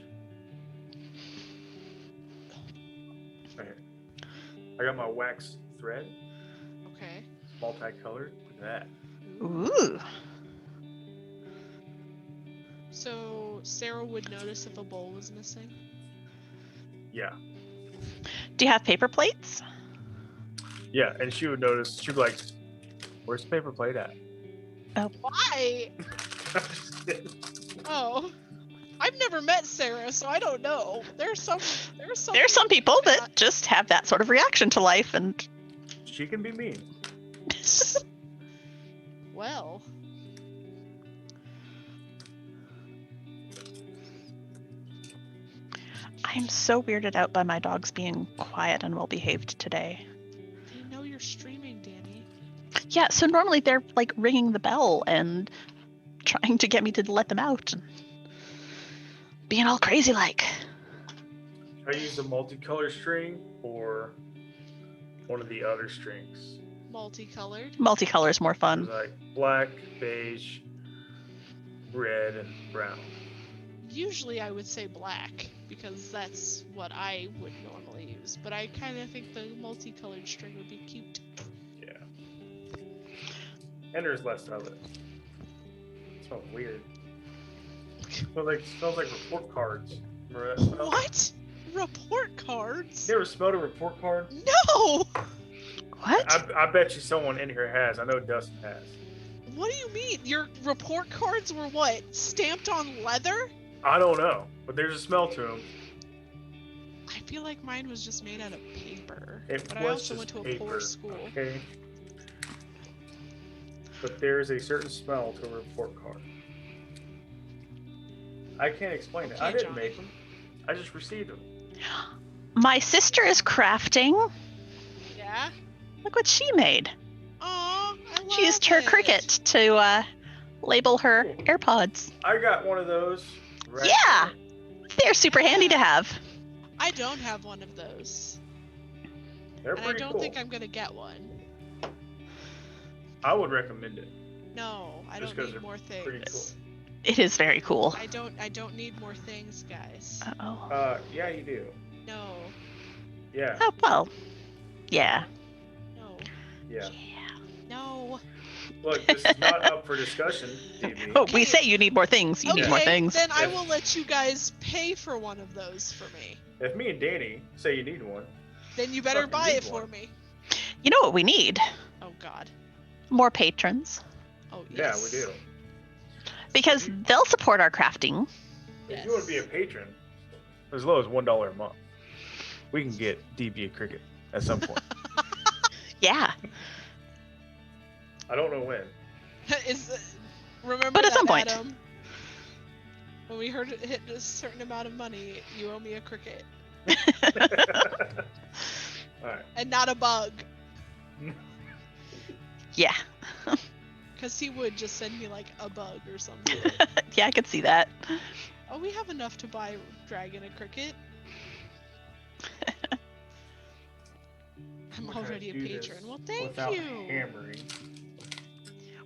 Right here. I got my wax thread. Okay. It's multicolored. Look at that. Ooh. So Sarah would notice if a bowl was missing. Yeah. Do you have paper plates? Yeah, and she would notice. She'd be like, "Where's the paper plate at?" Why? Oh, I've never met Sarah, so I don't know. There's some people that just have that sort of reaction to life, and She can be mean. Well, I'm so weirded out by my dogs being quiet and well behaved today. you know you're streaming, Danie. Yeah, so normally they're like ringing the bell and trying to get me to let them out and being all crazy like. I use the multicolored string or one of the other strings. Multicolored. Multicolor is more It's fun. like black, beige, red, and brown. Usually I would say black because that's what I would normally use, but I kind of think the multicolored string would be cute. Yeah. And there's less of it. It smells weird. Smells like report cards. Remember that smell? What? Report cards? You ever smelled a report card? No! What? I bet you someone in here has. I know Dustin has. What do you mean? Your report cards were what? Stamped on leather? I don't know, but there's a smell to them. I feel like mine was just made out of paper. It But I was also just went to a poor paper, school. Okay. But there is a certain smell to a report card. I can't explain it. I Okay, didn't Johnny. make them. I just received them. My sister is crafting. Yeah? Look what she made. Aw, I love She used her it. Cricut to label her Cool. AirPods. I got one of those. Right Yeah. here. They're super handy to have. I don't have one of those. They're And I pretty don't cool. think I'm gonna get one. I would recommend it. No, I Just don't 'cause need they're more pretty things. It is very cool. I don't need more things, guys. Uh-oh. Yeah, you do. No. Yeah, Oh, well. Yeah. No. yeah. No. Look, this is not up for discussion, DB. Oh, we say you need more things. You Okay, need more things. then I Yes. will let you guys pay for one of those for me. If me and Danie say you need one, Then you better Fucking buy need it for one. me. You know what we need? Oh God. More patrons. Oh yeah, yes. we do. Because they'll support our crafting. If you want to be a patron, as low as $1 a month, we can get DB a Cricut at some point. Yeah. I don't know when. Remember But at that, some point. Adam? When we heard it hit a certain amount of money, you owe me a Cricut. Alright. And not a bug. Yeah. Because he would just send me like a bug or something. Yeah, I could see that. Oh, we have enough to buy Dragon a Cricut. I'm We're trying to already a do patron. this Well, thank without you. hammering.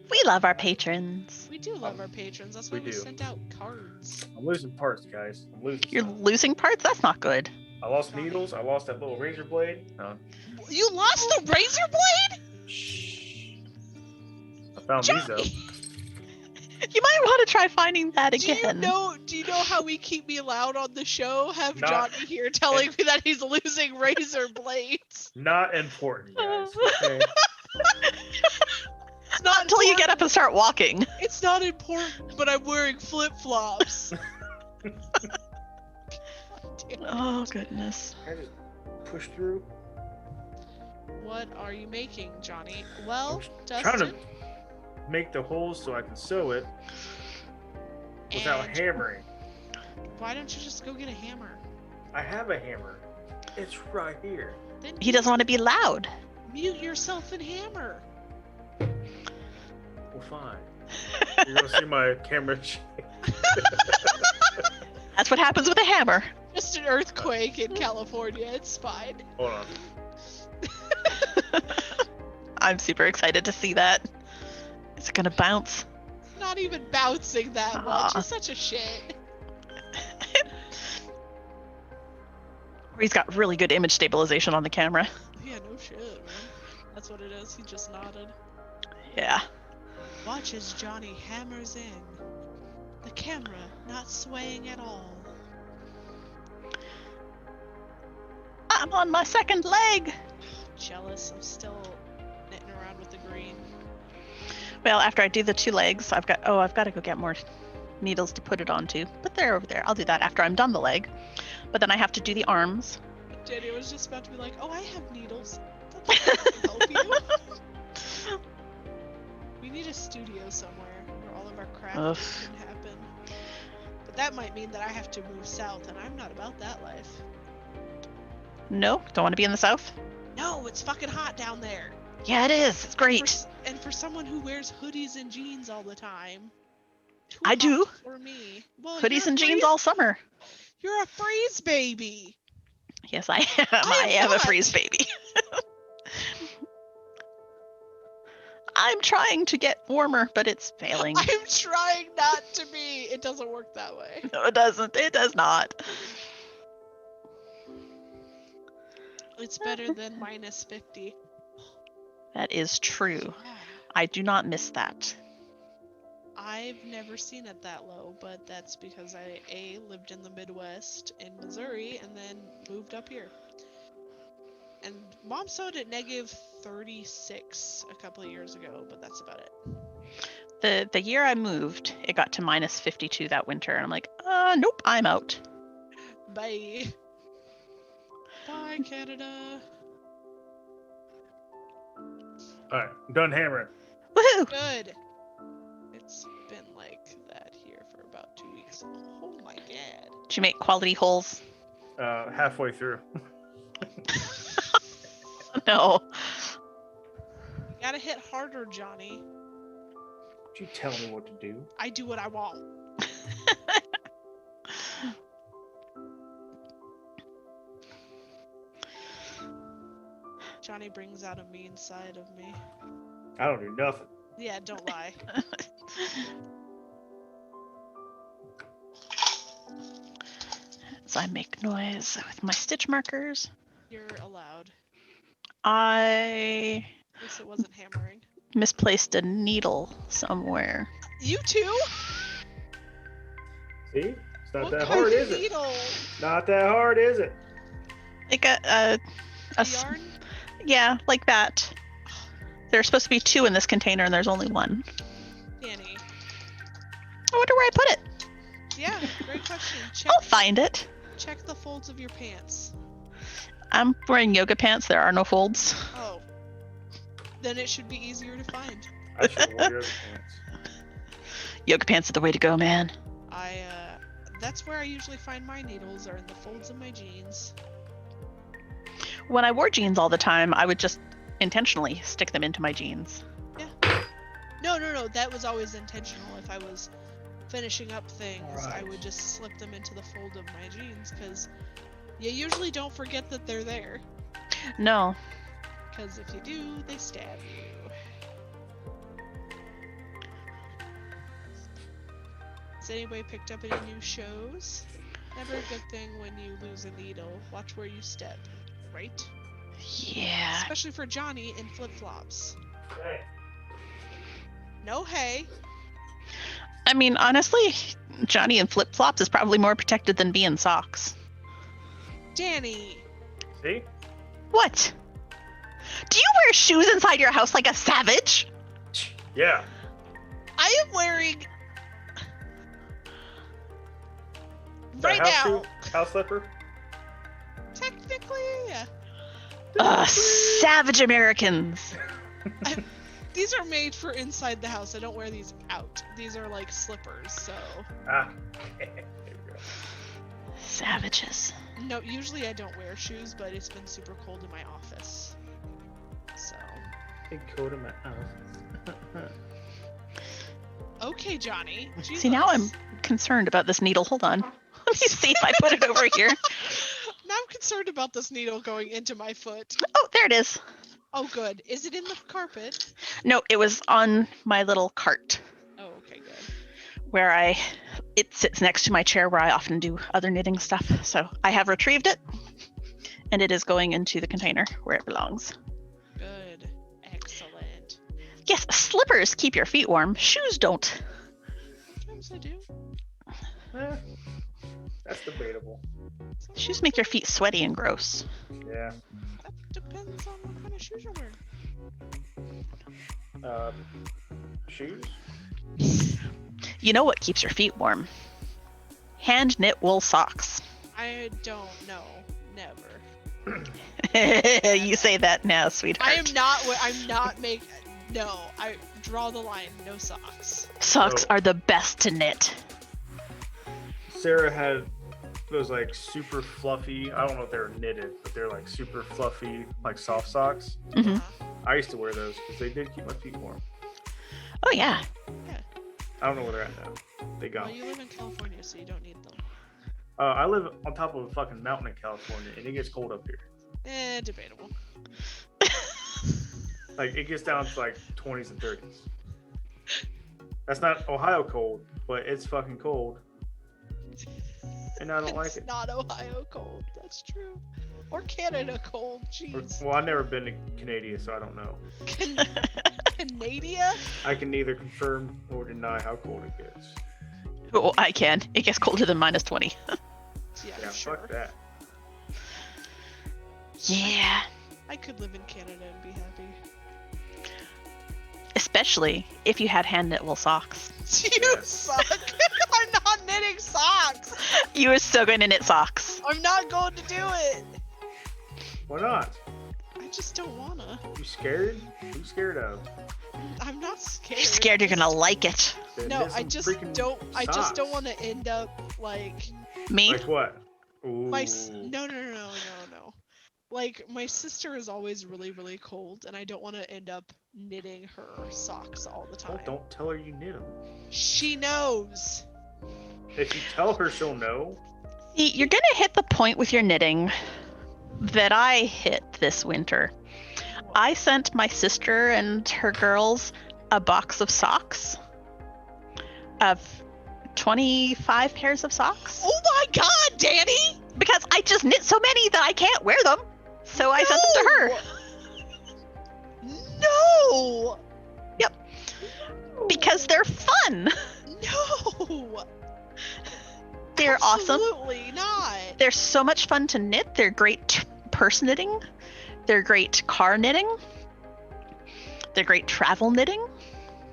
We love our patrons. We do love our patrons. That's why we we do. sent out cards. I'm losing parts, guys. I'm losing You're stuff. losing parts? That's not good. I lost needles. I lost that little razor blade. You lost the razor blade? Shh. I found these though. You might want to try finding that Do you again. know how we keep me loud on the show? Have Not- Johnny here telling me that he's losing razor blades. Not important, guys. Okay. It's Not until you get up and start walking. It's not important, but I'm wearing flip-flops. Oh, goodness. Can I just push through? What are you making, Johnny? Well, Trying Dustin, to make the holes so I can sew it without and hammering. why don't you just go get a hammer? I have a hammer. It's right here. Then He doesn't want to be loud. mute yourself and hammer. Well, fine. You're gonna see my camera shake. That's what happens with a hammer. Just an earthquake in California. It's fine. Hold on. I'm super excited to see that. Is it gonna bounce? Not even bouncing that much. Aw. It's such a shit. Or he's got really good image stabilization on the camera. Yeah, no shit, man. That's what it is. He just nodded. Yeah. Watch as Johnny hammers in. The camera not swaying at all. I'm on my second leg. Jealous. I'm still knitting around with the green. Well, after I do the 2 legs, I've got to go get more needles to put it onto. But they're over there. I'll do that after I'm done the leg. But then I have to do the arms. Danie was just about to be like, "Oh, I have needles. That's not gonna help you." We need a studio somewhere where all of our Ugh. crafting can happen. But that might mean that I have to move south, and I'm not about that life. No, don't want to be in the south. No, it's fucking hot down there. Yeah, it is. It's great. And for someone who wears hoodies and jeans all the time. too I hot do. For me. Well, Hoodies you're a and jeans freeze- all summer. You're a freeze baby. Yes, I am. I am a not. freeze baby. I'm trying to get warmer, but it's failing. I'm trying not to be. It doesn't work that way. No, it doesn't. It does not. It's better than minus 50. That is true. Yeah. I do not miss that. I've never seen it that low, but that's because I lived in the Midwest in Missouri and then moved up here. And Mom saw it at negative 36 a couple of years ago, but that's about it. The year I moved, it got to minus 52 that winter, and I'm like, nope, I'm out. Bye. Bye, Canada. Alright, I'm done hammering. Woohoo! Good. It's been like that here for about 2 weeks. Oh my god. Did you make quality holes? Halfway through. No. You gotta hit harder, Johnny. Would you tell me what to do? I do what I want. Johnny brings out a mean side of me. I don't do nothing. Yeah, don't lie. As I make noise with my stitch markers, You're allowed. I At least it wasn't hammering. misplaced a needle somewhere. You too? See? It's not What that kind hard, of is it? needle? Not that hard, is it? It got a Yarn? yeah, like that. There's supposed to be 2 in this container, and there's only 1. Danie. I wonder where I put it. Yeah, great question. I'll find it. Check the folds of your pants. I'm wearing yoga pants. There are no folds. Oh. Then it should be easier to find. I should wear yoga pants. Yoga pants are the way to go, man. That's where I usually find my needles, are in the folds of my jeans. When I wore jeans all the time, I would just intentionally stick them into my jeans. No, that was always intentional. If I was finishing up things, I Right. would just slip them into the fold of my jeans, because you usually don't forget that they're there. No. Because if you do, they stab you. Has anybody picked up any new shows? Never a good thing when you lose a needle. Watch where you step, right? Yeah. Especially for Johnny in flip-flops. Hey, No hay. I mean, honestly, Johnny in flip-flops is probably more protected than me in socks. Danie. See? What? Do you wear shoes inside your house like a savage? Yeah. I am wearing right house now. shoe? House slipper? Technically, yeah. Savage Americans. These are made for inside the house. I don't wear these out. These are like slippers, so. Ah. There we go. Savages. No, usually I don't wear shoes, but it's been super cold in my office. So. Big coat in my house. Okay, Johnny. Jesus. See, now I'm concerned about this needle. Hold on. Let me see if I put it over here. Now I'm concerned about this needle going into my foot. Oh, there it is. Oh, good. Is it in the carpet? No, it was on my little cart Oh, okay, good. where it sits next to my chair where I often do other knitting stuff. So I have retrieved it, and it is going into the container where it belongs. Good. Excellent. Yes, slippers keep your feet warm. Shoes don't. Sometimes I do. Eh, that's debatable. Shoes make your feet sweaty and gross. Yeah. That depends on what kind of shoes you're wearing. Shoes? You know what keeps your feet warm? Hand knit wool socks. I don't know. Never. You say that now, sweetheart. I'm not making. No, I draw the line. No socks. Socks Oh. are the best to knit. Sarah had those like super fluffy, I don't know if they're knitted, but they're like super fluffy, like soft socks. Mhm. I used to wear those because they did keep my feet warm. Oh yeah. I don't know where they're at now. They Well, gone. you live in California, so you don't need them. I live on top of a fucking mountain in California, and it gets cold up here. Debatable. Like, it gets down to like 20s and 30s. That's not Ohio cold, but it's fucking cold. And I don't like It's it. not Ohio cold. That's true. Or Canada cold. Jeez. Well, I've never been to Canada, so I don't know. Canada? I can neither confirm nor deny how cold it gets. Oh, I can. It gets colder than -20. Yeah, sure. fuck that. Yeah. I could live in Canada and be happy. Especially if you had hand knit wool socks. You Yes. suck. I'm not knitting socks. You are so going to knit socks. I'm not going to do it. Why not? I just don't wanna. You scared? What are you scared of? I'm not scared. You're scared you're gonna like it. Then No, knit I some just freaking don't. I just don't socks. want to end up like Me? Like what? Ooh. no. Like my sister is always really, really cold, and I don't want to end up knitting her socks all the time. Well, don't tell her you knit them. She knows. If you tell her, she'll know. See, you're gonna hit the point with your knitting that I hit this winter. I sent my sister and her girls a box of socks. Of 25 pairs of socks. Oh my God, Danie! Because I just knit so many that I can't wear them. So I sent them to her. No! Because they're fun. No! They're awesome. Absolutely not. They're so much fun to knit. They're great purse knitting. They're great car knitting. They're great travel knitting.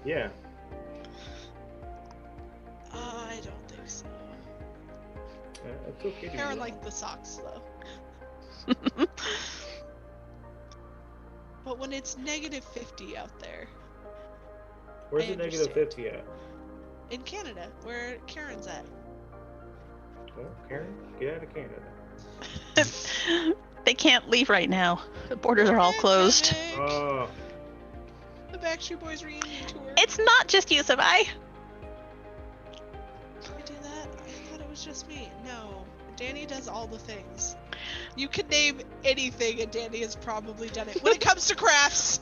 Yeah. I don't think so. It's okay to Karen do liked the socks though. But when it's -50 out there Where's I the understand. -50 at? in Canada, where Karen's at, Well, Karen, get out of Canada. They can't leave right now. The borders are all closed. Nick, Oh, the Backstreet Boys reunion tour. It's not just you, Sabai. I do that? I thought it was just me. No, Danie does all the things. You can name anything, and Danie has probably done it. When it comes to crafts,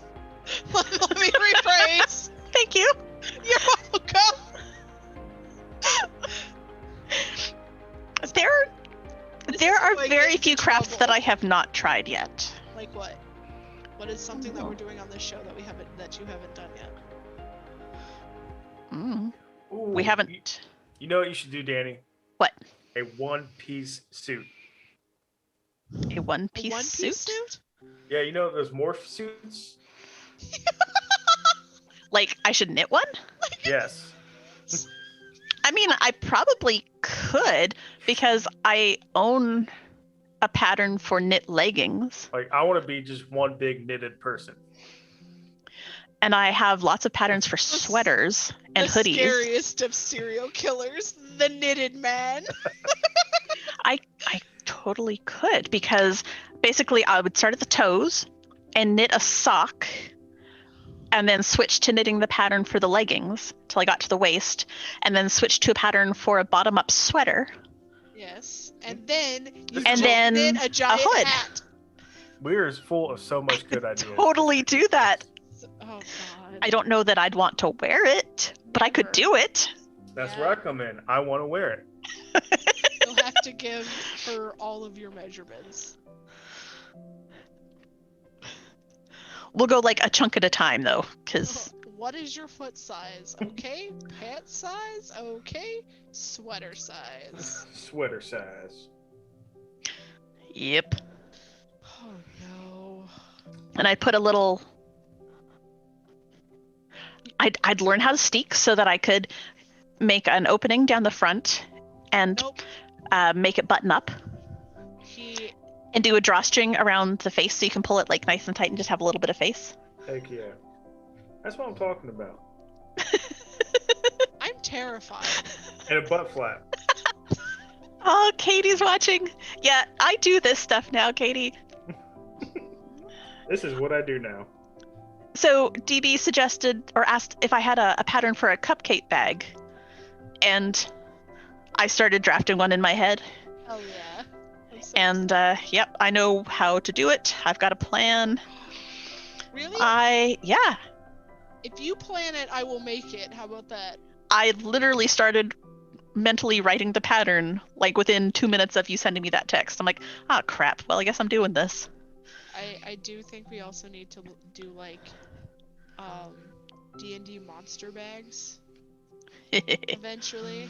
let me rephrase. Thank you. You're welcome. There are Like, very it's few crafts trouble. that I have not tried yet. Like what? What is something that we're doing on this show that you haven't done yet? Ooh, We haven't. You know what you should do, Danie? What? A one-piece suit. A A one-piece one-piece suit? suit? Yeah, you know those morph suits? Like, I should knit one? Yes. I mean, I probably could because I own a pattern for knit leggings, Like, I want to be just one big knitted person. and I have lots of patterns for sweaters and the hoodies. scariest of serial killers, the knitted man. I totally could, because basically I would start at the toes and knit a sock and then switch to knitting the pattern for the leggings till I got to the waist, and then switch to a pattern for a bottom-up sweater. Yes, and then you And just then knit a giant hood. hat. We're full of so much good ideas. Totally do that. Oh god. I don't know that I'd want to wear it, but I could Never. do it. That's Yeah. where I come in. I want to wear it. You'll have to give her all of your measurements. We'll go like a chunk at a time though, because What is your foot size? Okay. Pant size? Okay. Sweater size. Sweater size. yep. Oh no. And I'd put a little. I'd learn how to steek so that I could make an opening down the front and Nope. make it button up, He. and do a drawstring around the face so you can pull it like nice and tight and just have a little bit of face. Heck yeah. That's what I'm talking about. I'm terrified. And a butt flap. Oh, Katie's watching. Yeah, I do this stuff now, Katie. This is what I do now. So DB suggested or asked if I had a pattern for a cupcake bag, and I started drafting one in my head. Oh yeah. I'm so And yep, I know how to do it. I've got a plan. Really? Yeah, If you plan it, I will make it. How about that? I literally started mentally writing the pattern like within 2 minutes of you sending me that text. I'm like, ah, crap. Well, I guess I'm doing this. I do think we also need to do like D&D monster bags eventually.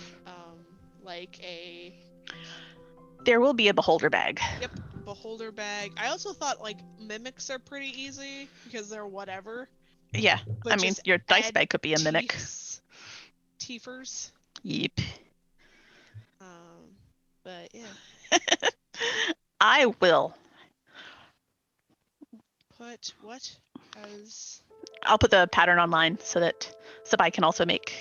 Like a There will be a beholder bag. beholder bag. I also thought like mimics are pretty easy because they're whatever. Yeah, But I mean, just your dice add bag could be a mimic. Teefers. Yep. But yeah. I will. Put what as I'll put the pattern online so that Sabai can also make.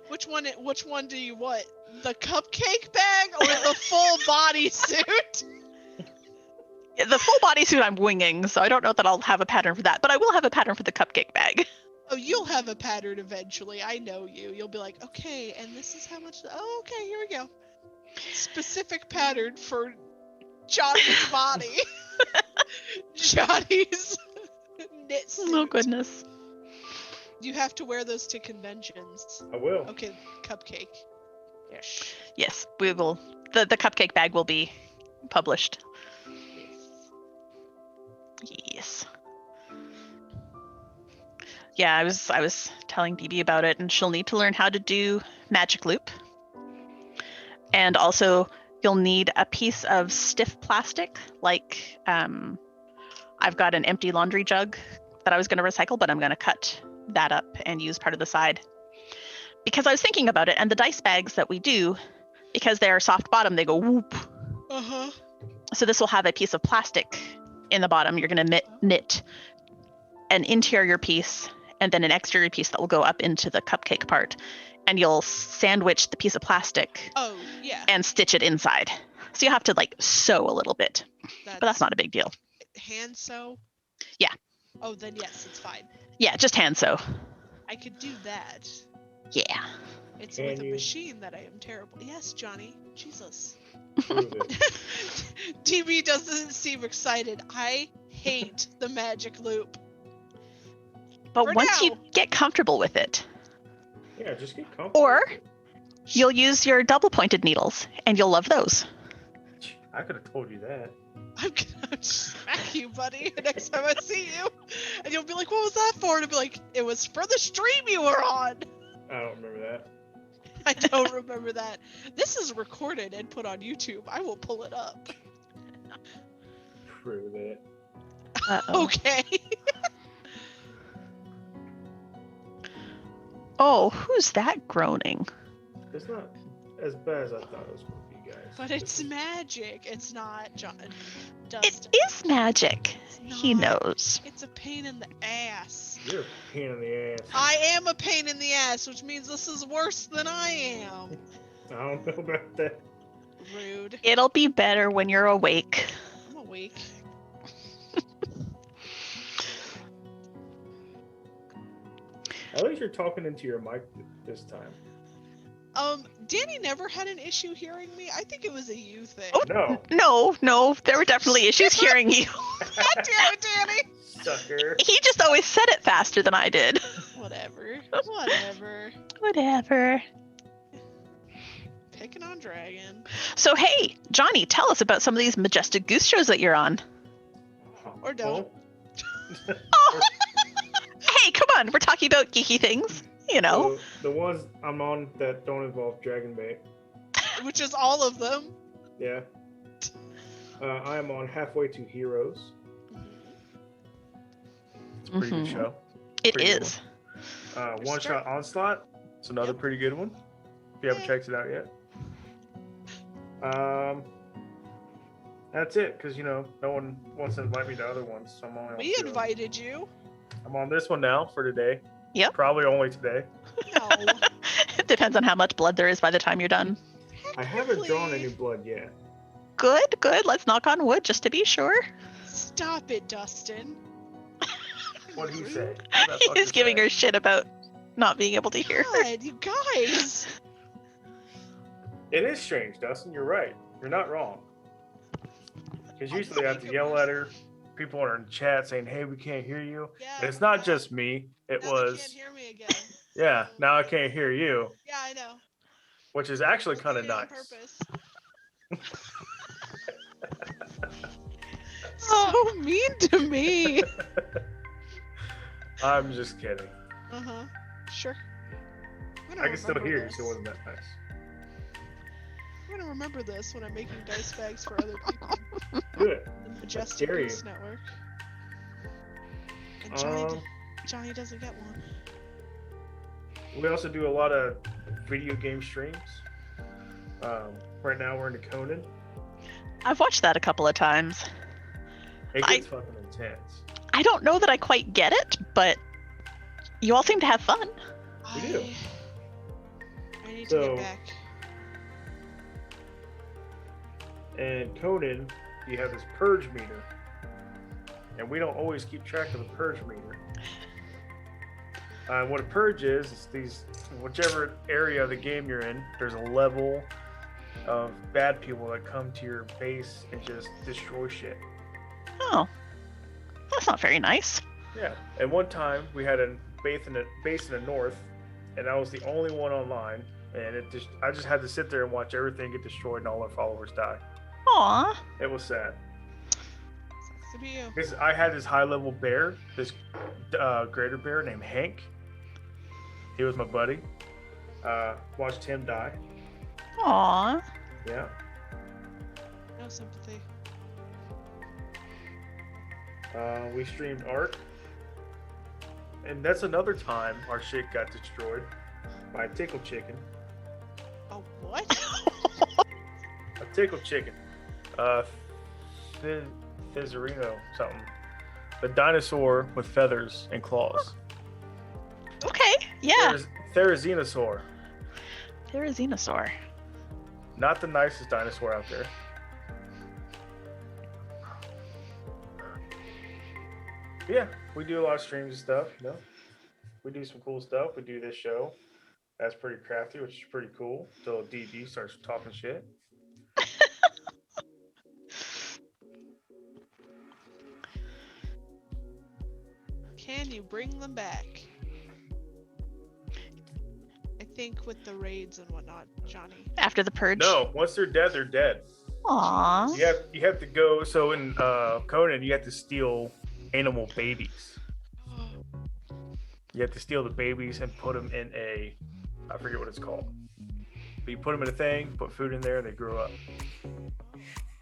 which one do you want? The cupcake bag or the full body suit? The full bodysuit I'm winging, so I don't know that I'll have a pattern for that, but I will have a pattern for the cupcake bag. Oh, you'll have a pattern eventually. I know you. You'll be like, okay, and this is how much. Oh, okay, here we go. Specific pattern for Johnny's body. Johnny's knit suit. Oh goodness. You have to wear those to conventions. I will. Okay, cupcake. Yes. Yes, we will. The cupcake bag will be published. Yes. Yeah, I was telling DB about it, and she'll need to learn how to do magic loop. And also, you'll need a piece of stiff plastic, like I've got an empty laundry jug that I was going to recycle, but I'm going to cut that up and use part of the side. Because I was thinking about it, and the dice bags that we do, because they're soft bottom, they go whoop. Uh-huh. So this will have a piece of plastic in the bottom. You're going to knit an interior piece and then an exterior piece that will go up into the cupcake part. And you'll sandwich the piece of plastic Oh, yeah. and stitch it inside. So you have to like sew a little bit, but that's not a big deal. Hand sew? Yeah. Oh, then yes, it's fine. Yeah, just hand sew. I could do that. Yeah. It's Can with a you? machine that I am terrible. Yes, Johnny. Jesus. Prove it. DB doesn't seem excited. I hate the magic loop. But For once you now. get comfortable with it, Yeah, just get comfortable. or you'll use your double pointed needles and you'll love those. I could have told you that. I'm gonna smack you, buddy, next time I see you. And you'll be like, what was that for? And I'll be like, it was for the stream you were on. I don't remember that. I don't remember that. This is recorded and put on YouTube. I will pull it up. Prove it. Uh-oh. Okay. Oh, who's that groaning? It's not as bad as I thought it was going to be, guys. But it's magic. It's not It Dustin. is magic. It's He not. knows. It's a pain in the ass. You're a pain in the ass. I am a pain in the ass, which means this is worse than I am. I don't know about that. Rude. It'll be better when you're awake. I'm awake. At least you're talking into your mic this time. Danie never had an issue hearing me. I think it was a you thing. Oh. No. No, there were definitely issues hearing you. God damn it, Danie! Sucker. He just always said it faster than I did. Whatever. Whatever. Picking on Dragon. So hey, Johnny, tell us about some of these Majestic Goose shows that you're on. Or don't. Oh. Hey, come on, we're talking about geeky things, you know. So, the ones I'm on that don't involve Dragon Bait. Which is all of them. Yeah. I am on Halfway to Heroes. It's a pretty good Mhm. show. It Pretty good is. One Shot Onslaught. It's another Yep. pretty good one. If you haven't Yeah. checked it out yet. That's it, because no one wants to invite me to other ones, so I'm only on We two. invited you. I'm on this one now for today. Yep. Probably only today. No. It depends on how much blood there is by the time you're done. I haven't drawn Technically- any blood yet. Good. Let's knock on wood just to be sure. Stop it, Dustin. What did he say? He's giving her shit about not being able to hear. God, you guys. It is strange, Dustin. You're right. You're not wrong. Because usually I have to yell at her. People are in chat saying, "Hey, we can't hear you." Yeah. And it's not just me. It now they was. can't hear me again. Yeah. Now I can't hear you, Yeah, I know. which is actually Just kind of did it on nice. purpose. So mean to me. I'm just kidding. Uh-huh. Sure. I'm I gonna can still remember hear you, this. so it wasn't that nice. I'm gonna remember this when I'm making dice bags for other people. Good. The Majestic scary. Goose Network. And Johnny, Um, Johnny doesn't get one. We also do a lot of video game streams. Right now we're into Conan. I've watched that a couple of times. It gets fucking intense. I don't know that I quite get it, but you all seem to have fun. We do. I need to So- get back. And Conan, you have this purge meter. And we don't always keep track of the purge meter. What a purge is these, whichever area of the game you're in, there's a level of bad people that come to your base and just destroy shit. Oh, that's not very nice. Yeah. And one time we had a base in the north, and I was the only one online, and I just had to sit there and watch everything get destroyed and all our followers die. Aw. It was sad. Sucks to be you. Because I had this high level bear, this greater bear named Hank. He was my buddy. Watched him die. Aw. Yeah. No sympathy. We streamed Ark. And that's another time our shit got destroyed by a tickle chicken. Oh, what? A tickle chicken. Fizzerino something. The dinosaur with feathers and claws. Okay, yeah. Therizinosaur. Therizinosaur. Not the nicest dinosaur out there. Yeah, we do a lot of streams and stuff, We do some cool stuff. We do this show. That's pretty crafty, which is pretty cool. Until DD starts talking shit. Can you bring them back? I think with the raids and whatnot, Johnny. After the purge. No, once they're dead, they're dead. Aw. You have to go. So in Conan, you have to steal animal babies. You have to steal the babies and put them in I forget what it's called. But you put them in a thing, put food in there, and they grow up.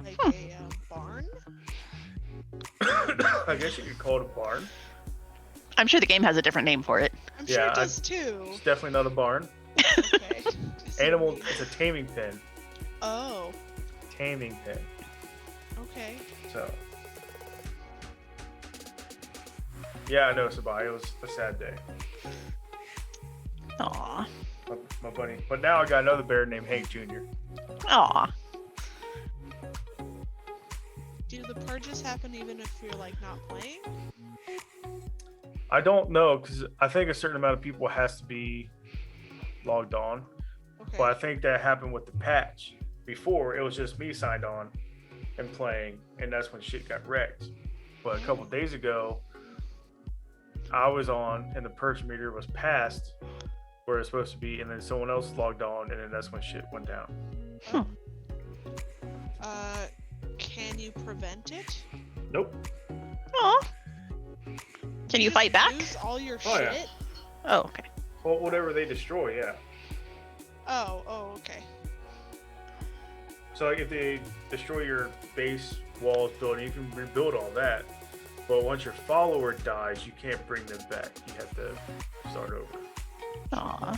Like a barn? I guess you could call it a barn. I'm sure the game has a different name for it. I'm sure it does too. It's definitely not a barn. Okay. Animal, it's a taming pen. Oh. Taming pen. Okay. So. Yeah, I know, Sabai. It was a sad day. Aw. My buddy. But now I got another bear named Hank Jr. Aw. Do the purges happen even if you're like not playing? I don't know, because I think a certain amount of people has to be logged on. Okay. But I think that happened with the patch. Before, it was just me signed on and playing, and that's when shit got wrecked. But a couple days ago, I was on, and the purge meter was past where it's supposed to be, and then someone else logged on, and then that's when shit went down. Can you prevent it? Nope. Aw. Can you fight back? Lose all your Oh, shit? yeah. Oh, okay. Well, whatever they destroy, yeah. Oh, okay. So like, if they destroy your base, walls, building, you can rebuild all that. But once your follower dies, you can't bring them back. You have to start over. Aw.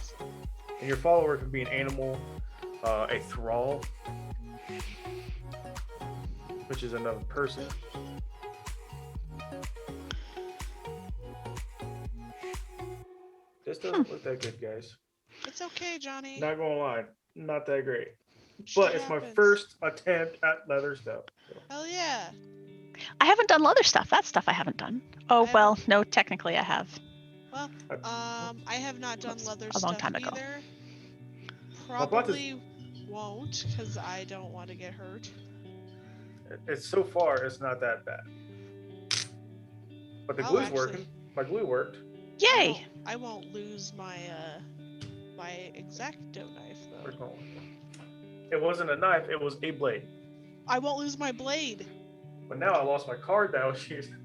And your follower can be an animal, a thrall, which is another person. This doesn't look that good, guys. It's okay, Johnny. Not gonna lie, not that great. Shit But it's my happens. first attempt at leather stuff. So. Hell yeah. I haven't done leather stuff. That's stuff I haven't done. Oh, I well, no, technically I have. Well, I have not done That's leather a long stuff time ago. either. I bought this- Probably won't, because I don't want to get hurt. It's so far, it's not that bad. But the Oh, glue's actually- working. My glue worked. Yay! I won't lose my my X-Acto knife Where's though. my one? It wasn't a knife, it was a blade. I won't lose my blade. But now I lost my card that I was using.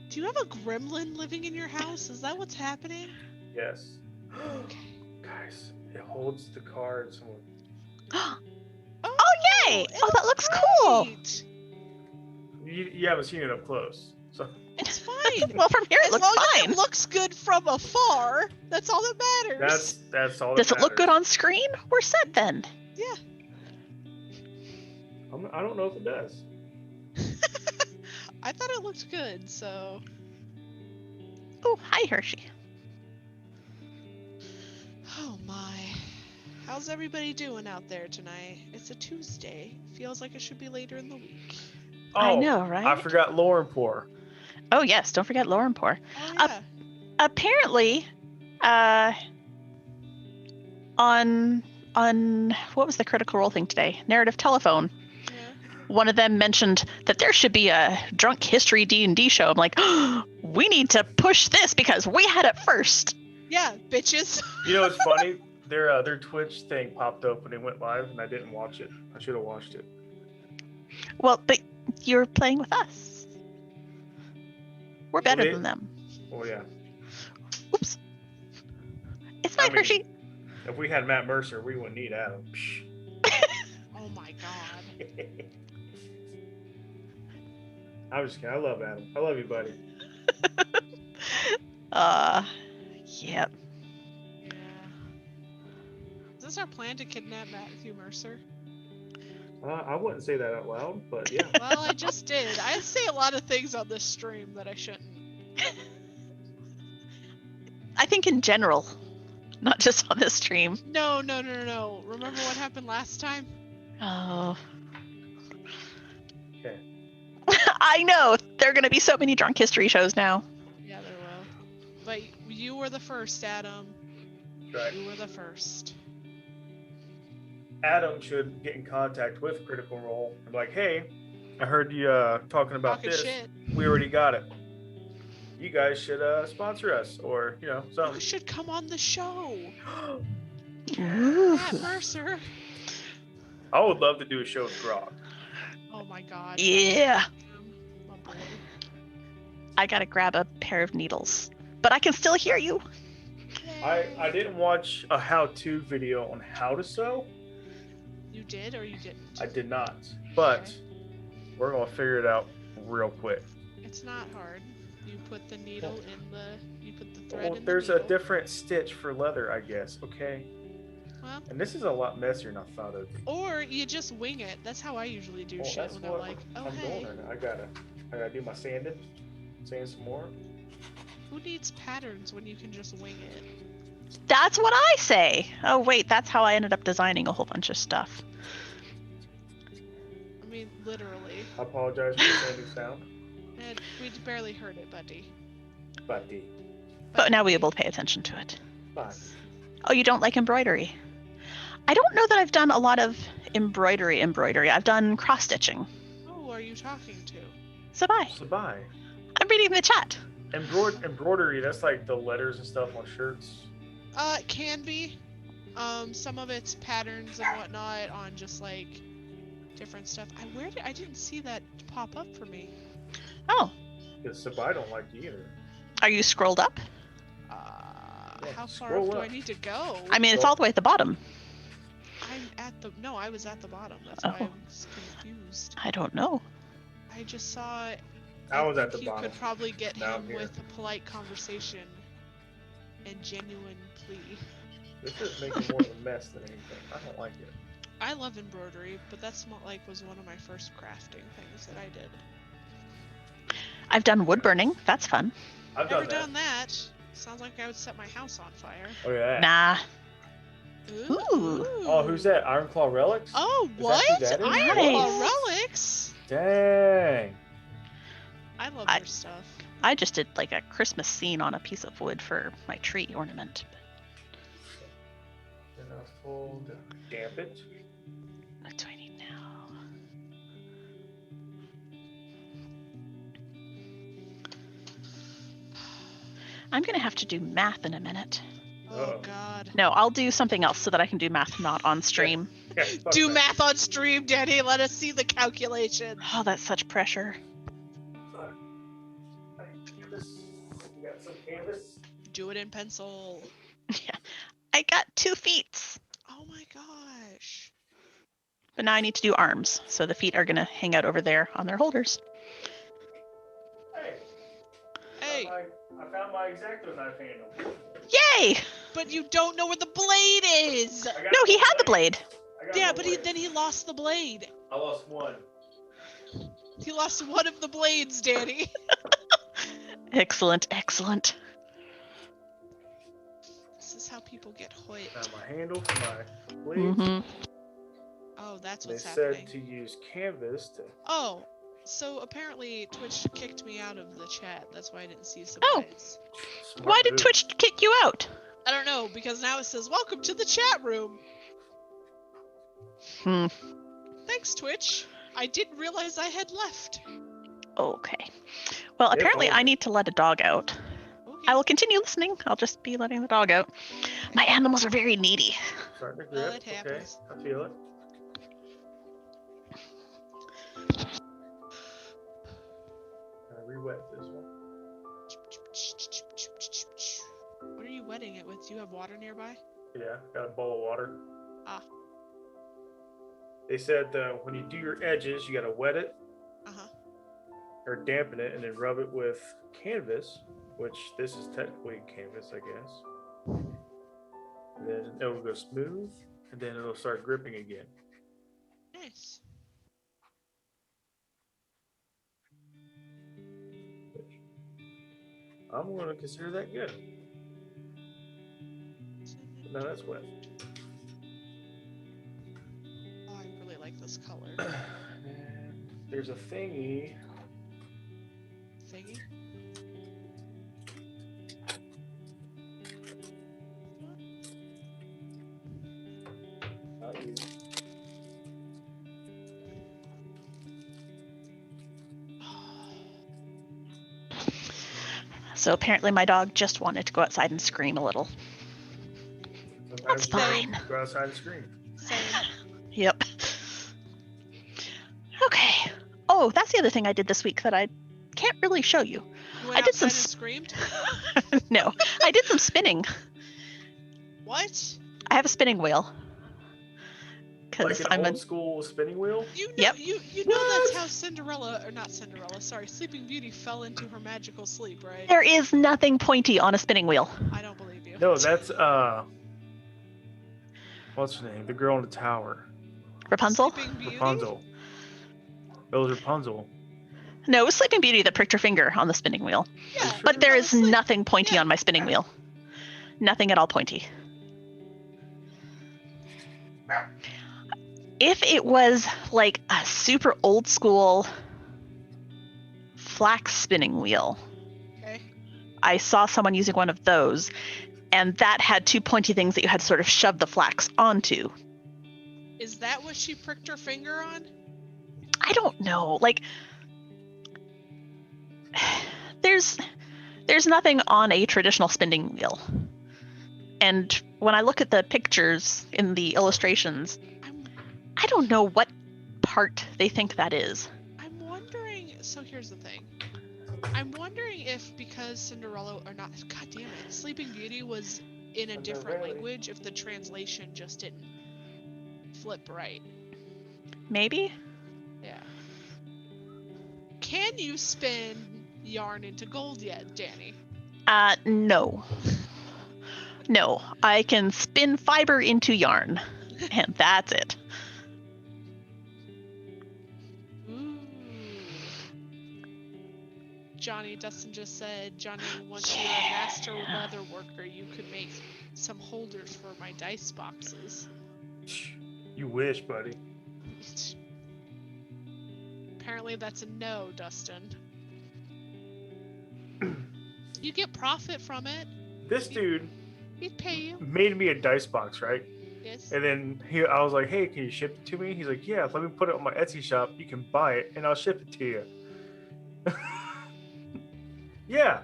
Do you have a gremlin living in your house? Is that what's happening? Yes. Okay. Guys, it holds the card. Someone. Oh, yay! it Oh, that looks cool. great. You haven't seen it up close. So It's fine. Well, from here it As looks long as fine. it looks good from afar, that's all that matters. that's all. Does that it look good matters. on screen? We're set then. Yeah. I don't know if it does. I thought it looked good, so. Oh, hi, Hershey. Oh my. How's everybody doing out there tonight? It's a Tuesday. Feels like it should be later in the week. Oh, I know, right? I forgot Lauren Poor. Oh, yes, don't forget Lauren Poor. Oh Up- yeah. Apparently, on what was the Critical Role thing today? Narrative Telephone. Yeah. One of them mentioned that there should be a drunk history D&D show. I'm like, oh, we need to push this because we had it first. Yeah, bitches. You know what's funny? Their Twitch thing popped up when they went live, and I didn't watch it. I should have watched it. Well, but you're playing with us. We're better Wait. than them. Oh yeah. Oops. It's I fine, mean- Hershey. If we had Matt Mercer, we wouldn't need Adam. Psh. Oh my god. I'm just kidding. I love Adam. I love you, buddy. Yep. Yeah. Is this our plan to kidnap Matthew Mercer? I wouldn't say that out loud, but yeah. Well, I just did. I say a lot of things on this stream that I shouldn't. I think in general, not just on this stream. No. Remember what happened last time? Oh. Okay. I know. There are going to be so many drunk history shows now. Yeah, there will. But you were the first, Adam. Right. You were the first. Adam should get in contact with Critical Role. I'm like, hey, I heard you talking about Talking this. shit. We already got it. You guys should sponsor us, or You something. should come on the show. Ooh. Matt Mercer. I would love to do a show with Grok. Oh my god. Yeah. My boy. I gotta grab a pair of needles. But I can still hear you. I didn't watch a how-to video on how to sew. You did or you didn't? I did not. But Okay. we're gonna figure it out real quick. It's not hard. You put the needle in the. You put the thread Well, in there's the a needle. different stitch for leather, I guess. Okay. Well, And this is a lot messier than I thought it would be. or you just wing it. That's how I usually do Well, shit that's when I'm what like, oh I'm hey, doing right now. I gotta do my sanding. Sand some more. who needs patterns when you can just wing it? That's what I say. Oh, wait, that's how I ended up designing a whole bunch of stuff. I mean, literally. I apologize for the sanding sound. And we barely heard it, buddy. Buddy. But now we will pay attention to it. Fine. Oh, you don't like embroidery? I don't know that I've done a lot of embroidery. I've done cross-stitching. Who are you talking to? So bye. So bye. I'm reading the chat. Embroidery, that's like the letters and stuff on shirts. It can be. Some of it's patterns and whatnot on just like different stuff. I didn't see that pop up for me. Oh, Because Sabai don't like you either. are you scrolled up? Yeah, How far scroll up do up. I need to go? I mean, it's all the way at the bottom. I was at the bottom. That's why I Oh. was confused. I don't know. I just saw. I was at think the you bottom. could probably get Now I'm him here. with a polite conversation and genuine plea. This is making more of a mess than anything. I don't like it. I love embroidery, but that's not like was one of my first crafting things that I did. I've done wood burning. That's fun. I've Never done that. done that. Sounds like I would set my house on fire. Look at that. Nah. Ooh. Oh, who's that? Ironclaw Relics? Oh, Is that what? who that is? Ironclaw Nice. relics. Dang. I love I- their stuff. I just did like a Christmas scene on a piece of wood for my tree ornament. Then I'll fold, damp it. What do I need now? I'm gonna have to do math in a minute. Oh Uh-oh. God. No, I'll do something else so that I can do math not on stream. Yeah, fuck Do that. math on stream, Danny. Let us see the calculation. Oh, that's such pressure. Fuck. Hey, canvas. You got some canvas? Do it in pencil. Yeah, I got 2 feet, Oh my gosh. but now I need to do arms. So the feet are gonna hang out over there on their holders. Hey. Hey, I found my X-Acto knife handle. Yay! but you don't know where the blade is. I got No, he had the blade. I got Yeah, my but blade. then he lost the blade. I lost one. He lost one of the blades, Danny. Excellent, excellent. This is how people get hoit. Found my handle for my blade. Mm-hmm. Oh, that's They what's said happening. to use canvas to. Oh, so apparently Twitch kicked me out of the chat. That's why I didn't see some Oh. eyes. Smart Why did move. Twitch kick you out? I don't know, because now it says, welcome to the chat room. Hmm. Thanks, Twitch. I didn't realize I had left. Okay. Well, It's apparently I over. need to let a dog out. Okay. I will continue listening. I'll just be letting the dog out. My animals are very needy. Starting to Well, grip. it happens. Okay, I feel it. Gotta re-wet this one. What are you wetting it with? Do you have water nearby? Yeah, got a bowl of water. Ah. They said when you do your edges, you gotta wet it Uh-huh. or dampen it, and then rub it with canvas, which this is technically canvas, I guess. And then it'll go smooth, and then it'll start gripping again. Nice. I'm gonna consider that good. No, that's wet. Oh, I really like this color. And there's a thingy. Thingy. Not you. So apparently my dog just wanted to go outside and scream a little. Sometimes That's you fine. Go outside and scream. Same. Yep. Oh, that's the other thing I did this week that I can't really show you. You went I did some outside and screamed? No, I did some spinning. What? I have a spinning wheel. Like Because an I'm old school spinning wheel? You know, Yep. you know that's how Sleeping Beauty fell into her magical sleep, right? There is nothing pointy on a spinning wheel. I don't believe you. No, that's what's her name? The girl in the tower. Rapunzel? Sleeping Beauty? Rapunzel. It was Rapunzel. No, it was Sleeping Beauty that pricked her finger on the spinning wheel. Yeah, Sure. But there fell is asleep. nothing pointy Yeah. on my spinning wheel. Nothing at all pointy. If it was like a super old school flax spinning wheel, Okay. I saw someone using one of those, and that had two pointy things that you had to sort of shove the flax onto. Is that what she pricked her finger on? I don't know. Like, there's nothing on a traditional spinning wheel. And when I look at the pictures in the illustrations, I don't know what part they think that is. I'm wondering. So here's the thing. I'm wondering if because Cinderella or not, God damn it, Sleeping Beauty was in a different language, if the translation just didn't flip right. Maybe? Yeah. Can you spin yarn into gold yet, Danie? No. No, I can spin fiber into yarn, and that's it. Ooh. Johnny Dustin just said, Johnny, once you're a master leather worker, you could make some holders for my dice boxes. You wish, buddy. Apparently that's a no, Dustin. You get profit from it. This dude He'd pay you. made me a dice box, right? Yes. And then I was like, hey, can you ship it to me? He's like, yeah, let me put it on my Etsy shop. You can buy it, and I'll ship it to you. Yeah.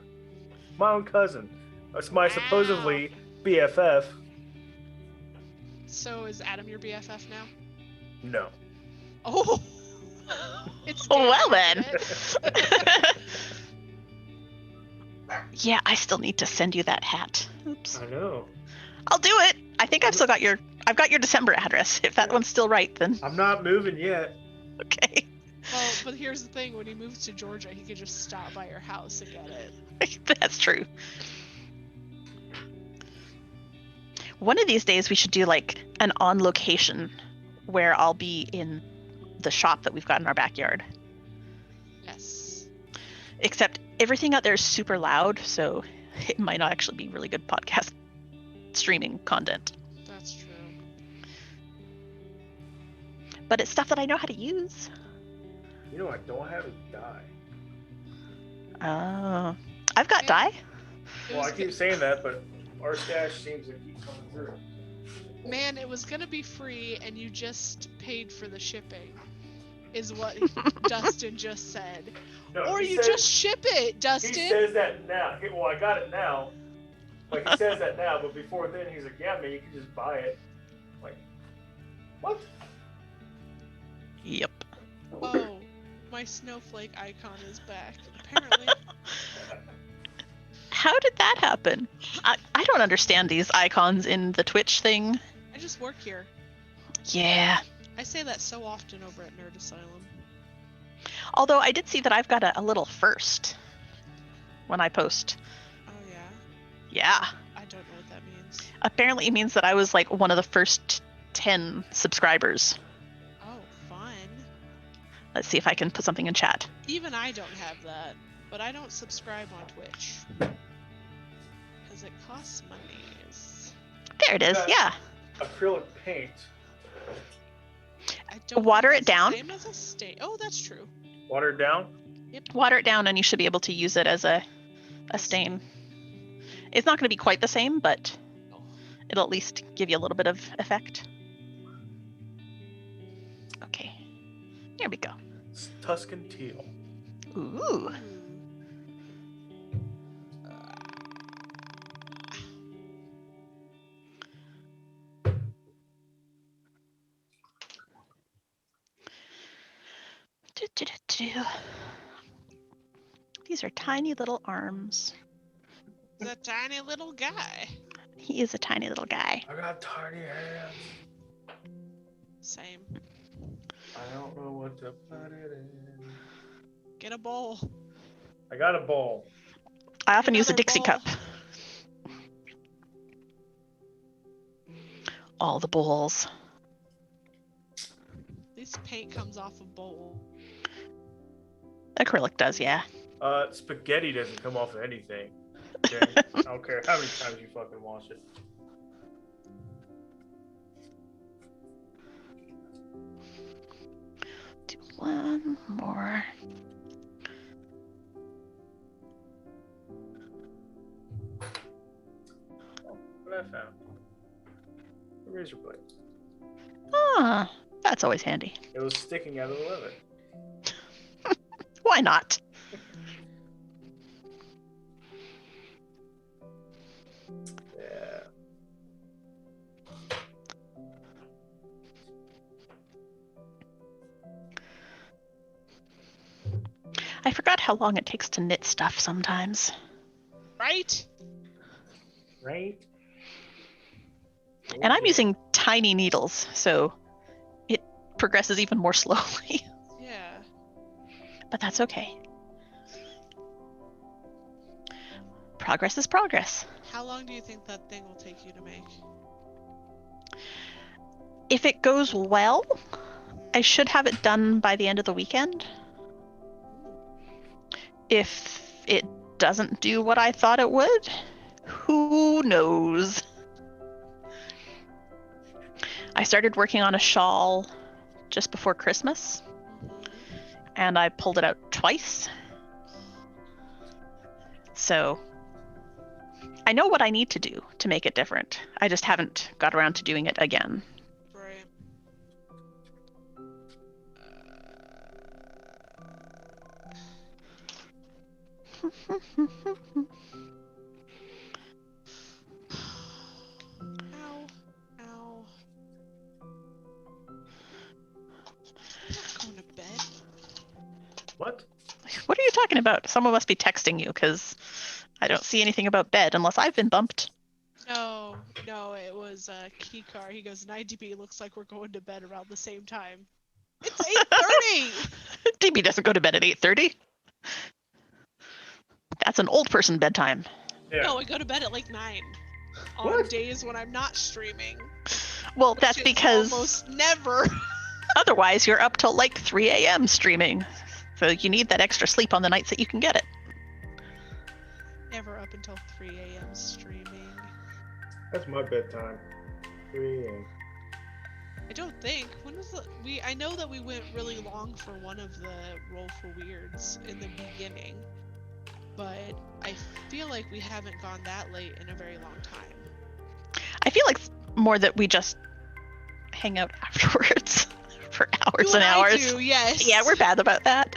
My own cousin. That's my supposedly BFF. So is Adam your BFF now? No. Oh. It's Oh, well Danie, then. isn't it? Yeah, I still need to send you that hat. Oops. I know. I'll do it. I think I've got your December address. If that one's still right, then I'm not moving yet. okay. Well, but here's the thing: when he moves to Georgia, he could just stop by your house and get it. That's true. One of these days we should do like an on location where I'll be in the shop that we've got in our backyard. Yes. Except everything out there is super loud, so it might not actually be really good podcast streaming content. That's true. But it's stuff that I know how to use. You know, I don't have a die. I've got Yeah. dye. It Well, I was keep saying that, but our stash seems to keep coming through. Man, it was gonna be free, and you just paid for the shipping, is what Dustin just said. No, Or he you says- just ship it, Dustin. He says that now. Well, I got it now. Like, he says that now, but before then, he's like, yeah, man, you can just buy it. Like, what? Yep. Oh, my snowflake icon is back. Apparently. How did that happen? I don't understand these icons in the Twitch thing. I just work here. Yeah. I say that so often over at Nerd Asylum. Although I did see that I've got a little first when I post. Oh yeah? Yeah. I don't know what that means. Apparently it means that I was like one of the first 10 subscribers. Oh, fun. Let's see if I can put something in chat. Even I don't have that, but I don't subscribe on Twitch. Because it costs money. There it is. Yeah. Acrylic paint. I don't Water think it down. Same as a stain. Oh, that's true. Water it down. Water it down and you should be able to use it as a stain. It's not going to be quite the same, but it'll at least give you a little bit of effect. Okay. Here we go. It's Tuscan teal. Ooh. do. These are tiny little arms. The tiny little guy. He is a tiny little guy. I got tiny hands. Same. I don't know what to put it in. Get a bowl. I got a bowl. I often use a Another Dixie bowl. cup. All the bowls. At least paint comes off a bowl. Acrylic does, yeah. Spaghetti doesn't come off of anything. Okay? I don't care how many times you fucking wash it. Do one more. Oh, what I found. A razor blade. Ah, that's always handy. It was sticking out of the leather. Why not? Yeah. I forgot how long it takes to knit stuff sometimes. Right? Right? And I'm using tiny needles, so it progresses even more slowly. Yeah. But that's okay. Progress is progress. How long do you think that thing will take you to make? If it goes well, I should have it done by the end of the weekend. If it doesn't do what I thought it would, who knows? I started working on a shawl just before Christmas, and I pulled it out twice. So I know what I need to do to make it different. I just haven't got around to doing it again. Right. Ow. Ow. I'm not going to bed. What? What are you talking about? Someone must be texting you, because I don't see anything about bed unless I've been bumped. No, it was Kikar. He goes, 9DB, looks like we're going to bed around the same time. It's 8:30! DB doesn't go to bed at 8:30. That's an old person bedtime. Yeah. No, I go to bed at like 9. On What? days when I'm not streaming. Well, which that's is because almost never. otherwise you're up till like 3 a.m. streaming. So you need that extra sleep on the nights that you can get it. Never up until 3 a.m. streaming. That's my bedtime. 3 a.m. I don't think. When was the I know that we went really long for one of the Roll for Weirds in the beginning. But I feel like we haven't gone that late in a very long time. I feel like more that we just hang out afterwards for hours You and I hours. do, yes. Yeah, we're bad about that.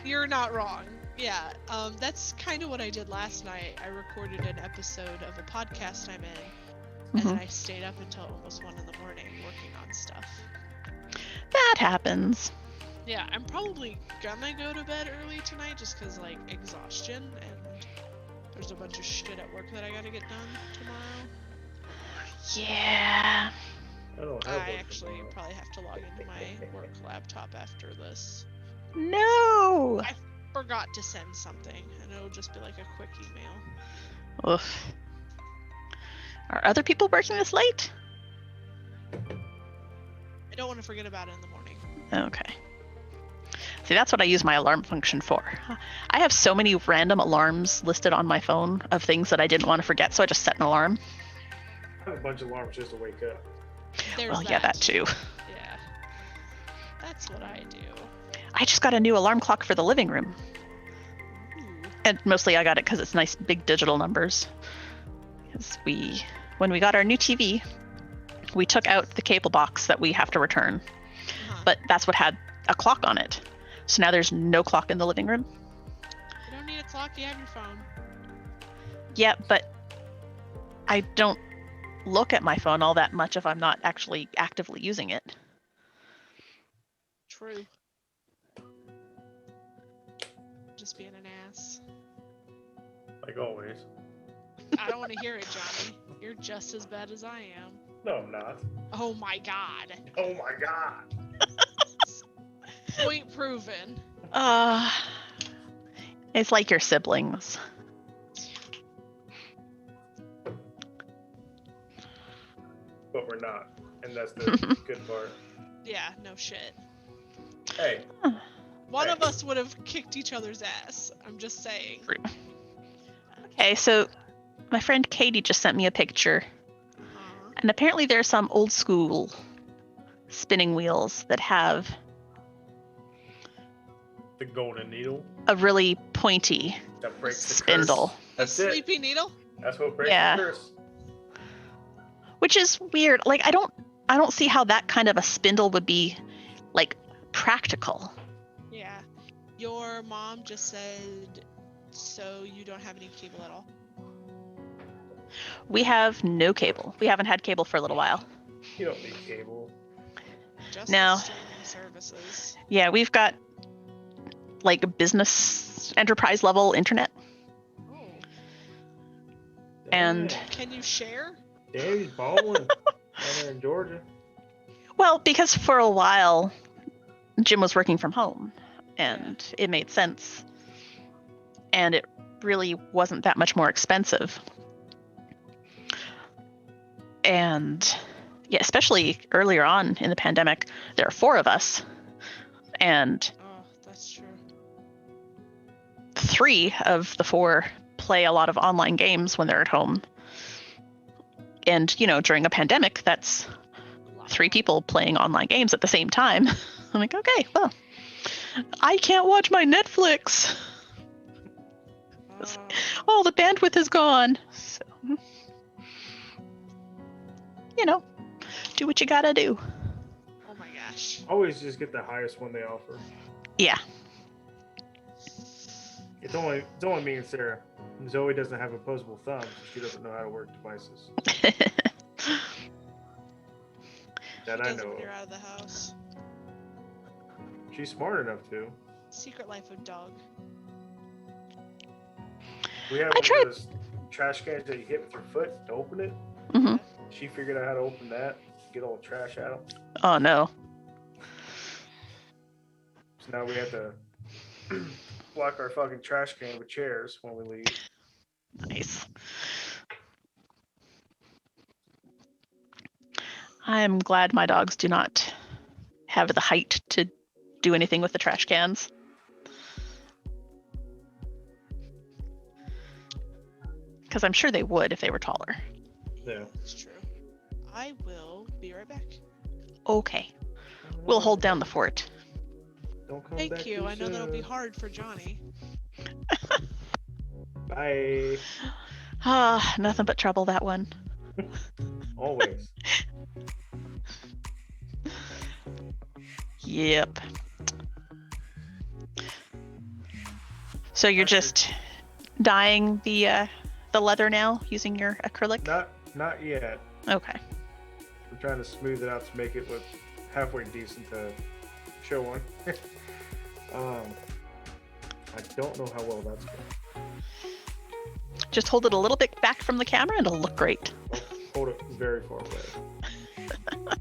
You're not wrong. Yeah, that's kind of what I did last night. I recorded an episode of a podcast I'm in, and then I stayed up until almost 1 in the morning working on stuff. That happens. Yeah, I'm probably gonna go to bed early tonight just because, like, exhaustion, and there's a bunch of shit at work that I gotta get done tomorrow. Yeah. I don't have I one actually tomorrow. probably have to log into my work laptop after this. No. Forgot to send something, and it'll just be like a quick email. Oof. Are other people working this late? I don't want to forget about it in the morning. Okay. See, that's what I use my alarm function for. I have so many random alarms listed on my phone of things that I didn't want to forget, so I just set an alarm. I have a bunch of alarms just to wake up. There's Well, yeah, that too. Yeah. That's what I do. I just got a new alarm clock for the living room. Ooh. And mostly I got it because it's nice big digital numbers. Because when we got our new TV, we took out the cable box that we have to return. Uh-huh. But that's what had a clock on it. So now there's no clock in the living room. You don't need a clock, you have your phone. Yeah, but I don't look at my phone all that much if I'm not actually actively using it. True. being an ass. Like always. I don't want to hear it, Johnny. You're just as bad as I am. No, I'm not. Oh my god. Oh my god. Point proven. It's like your siblings. But we're not. And that's the good part. Yeah, no shit. Hey. One Hey. of us would have kicked each other's ass. I'm just saying. Okay, so my friend Katie just sent me a picture, and apparently there's some old school spinning wheels that have The golden needle. a really pointy That breaks the spindle, curse. That's it. Sleepy needle? That's what breaks Yeah. the curse. which is weird. Like I don't see how that kind of a spindle would be like practical. Yeah. Your mom just said, so you don't have any cable at all? We have no cable. We haven't had cable for a little while. You don't need cable. Just No. the streaming services. Yeah, we've got like a business enterprise level internet. Oh. And- Damn. Can you share? Damn, he's balling down there in Georgia. Well, because for a while Jim was working from home and it made sense. And it really wasn't that much more expensive. And yeah, especially earlier on in the pandemic, there are 4 of us. And Oh, that's true. 3 of the 4 play a lot of online games when they're at home. And, you know, during a pandemic, that's A lot. 3 people playing online games at the same time. I'm like, okay, well, I can't watch my Netflix. Oh, Oh, the bandwidth is gone. So, you know, do what you gotta do. oh my gosh. Always just get the highest one they offer. Yeah. It's only me and Sarah. Zoe doesn't have opposable thumbs, so she doesn't know how to work devices. That I Doesn't know when of. you're out of the house. She's smart enough to. Secret life of dog. We have I one tried- of those trash cans that you hit with your foot to open it. hmm She figured out how to open that, get all the trash out. Oh, no. So now we have to block our fucking trash can with chairs when we leave. Nice. I'm glad my dogs do not have the height to do anything with the trash cans. Because I'm sure they would if they were taller. Yeah. It's true. I will be right back. Okay. We'll hold down the fort. Don't come Thank back you. too I know that'll be soon. hard for Johnny. Bye. Ah, nothing but trouble, that one. Always. Yep. So you're just dyeing the leather now using your acrylic? Not yet. Okay. We're trying to smooth it out to make it look halfway decent to show on. I don't know how well that's going. Just hold it a little bit back from the camera and it'll look great. Hold it very far away.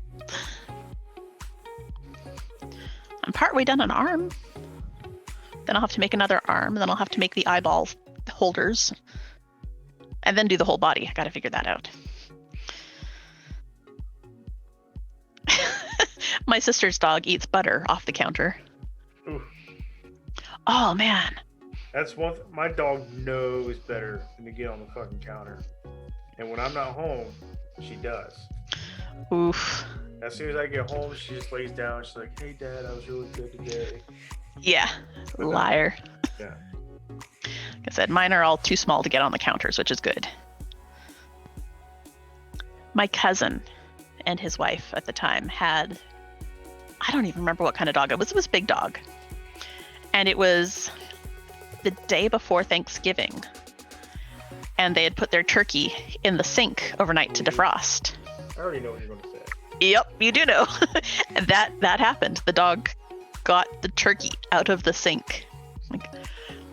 I'm partway done an arm. Then I'll have to make another arm, and then I'll have to make the eyeball holders. And then do the whole body. I gotta figure that out. My sister's dog eats butter off the counter. Oof. Oh man. That's one. My dog knows better than to get on the fucking counter. And when I'm not home, she does. Oof. As soon as I get home, she just lays down. She's like, "Hey, Dad, I was really good today." Yeah. Liar. Yeah. Like I said, mine are all too small to get on the counters, which is good. My cousin and his wife at the time had, I don't even remember what kind of dog it was. It was a big dog. And it was the day before Thanksgiving. And they had put their turkey in the sink overnight to defrost. I already know what you're going to say. Yep, you do know. And that happened. The dog got the turkey out of the sink. Like,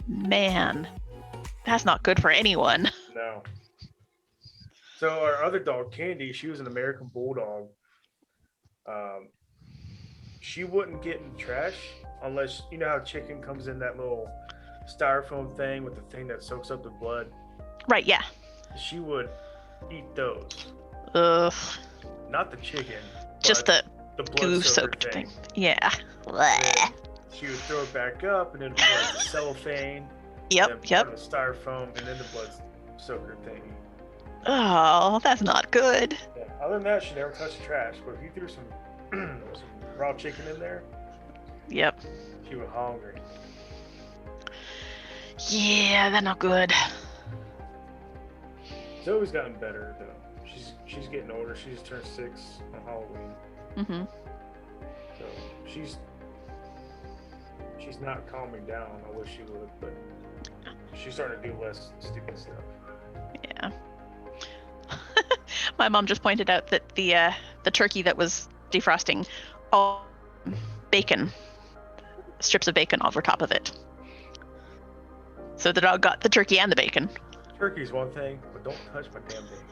Man, that's not good for anyone. No. So our other dog, Candy, she was an American Bulldog. She wouldn't get in the trash unless you know how chicken comes in that little styrofoam thing with the thing that soaks up the blood. Right, yeah. She would eat those, Ugh. not the chicken, Just but the the blood goo-soaked soaker thing. Yeah. And Blech. then she would throw it back up, and then it'd be like the cellophane, and Yep, then yep. part of the styrofoam, and then the blood soaker thing. Oh, that's not good. Yeah. Other than that, she never touched the trash. But if you threw some raw chicken in there, Yep. she was hungry. Yeah, that's not good. Zoe's gotten better though. She's getting older. She just turned 6 on Halloween, Mm-hmm. so she's not calming down. I wish she would, but she's starting to do less stupid stuff. Yeah. My mom just pointed out that the turkey that was defrosting, all bacon, strips of bacon over top of it. So the dog got the turkey and the bacon. Turkey's one thing, but don't touch my damn bacon.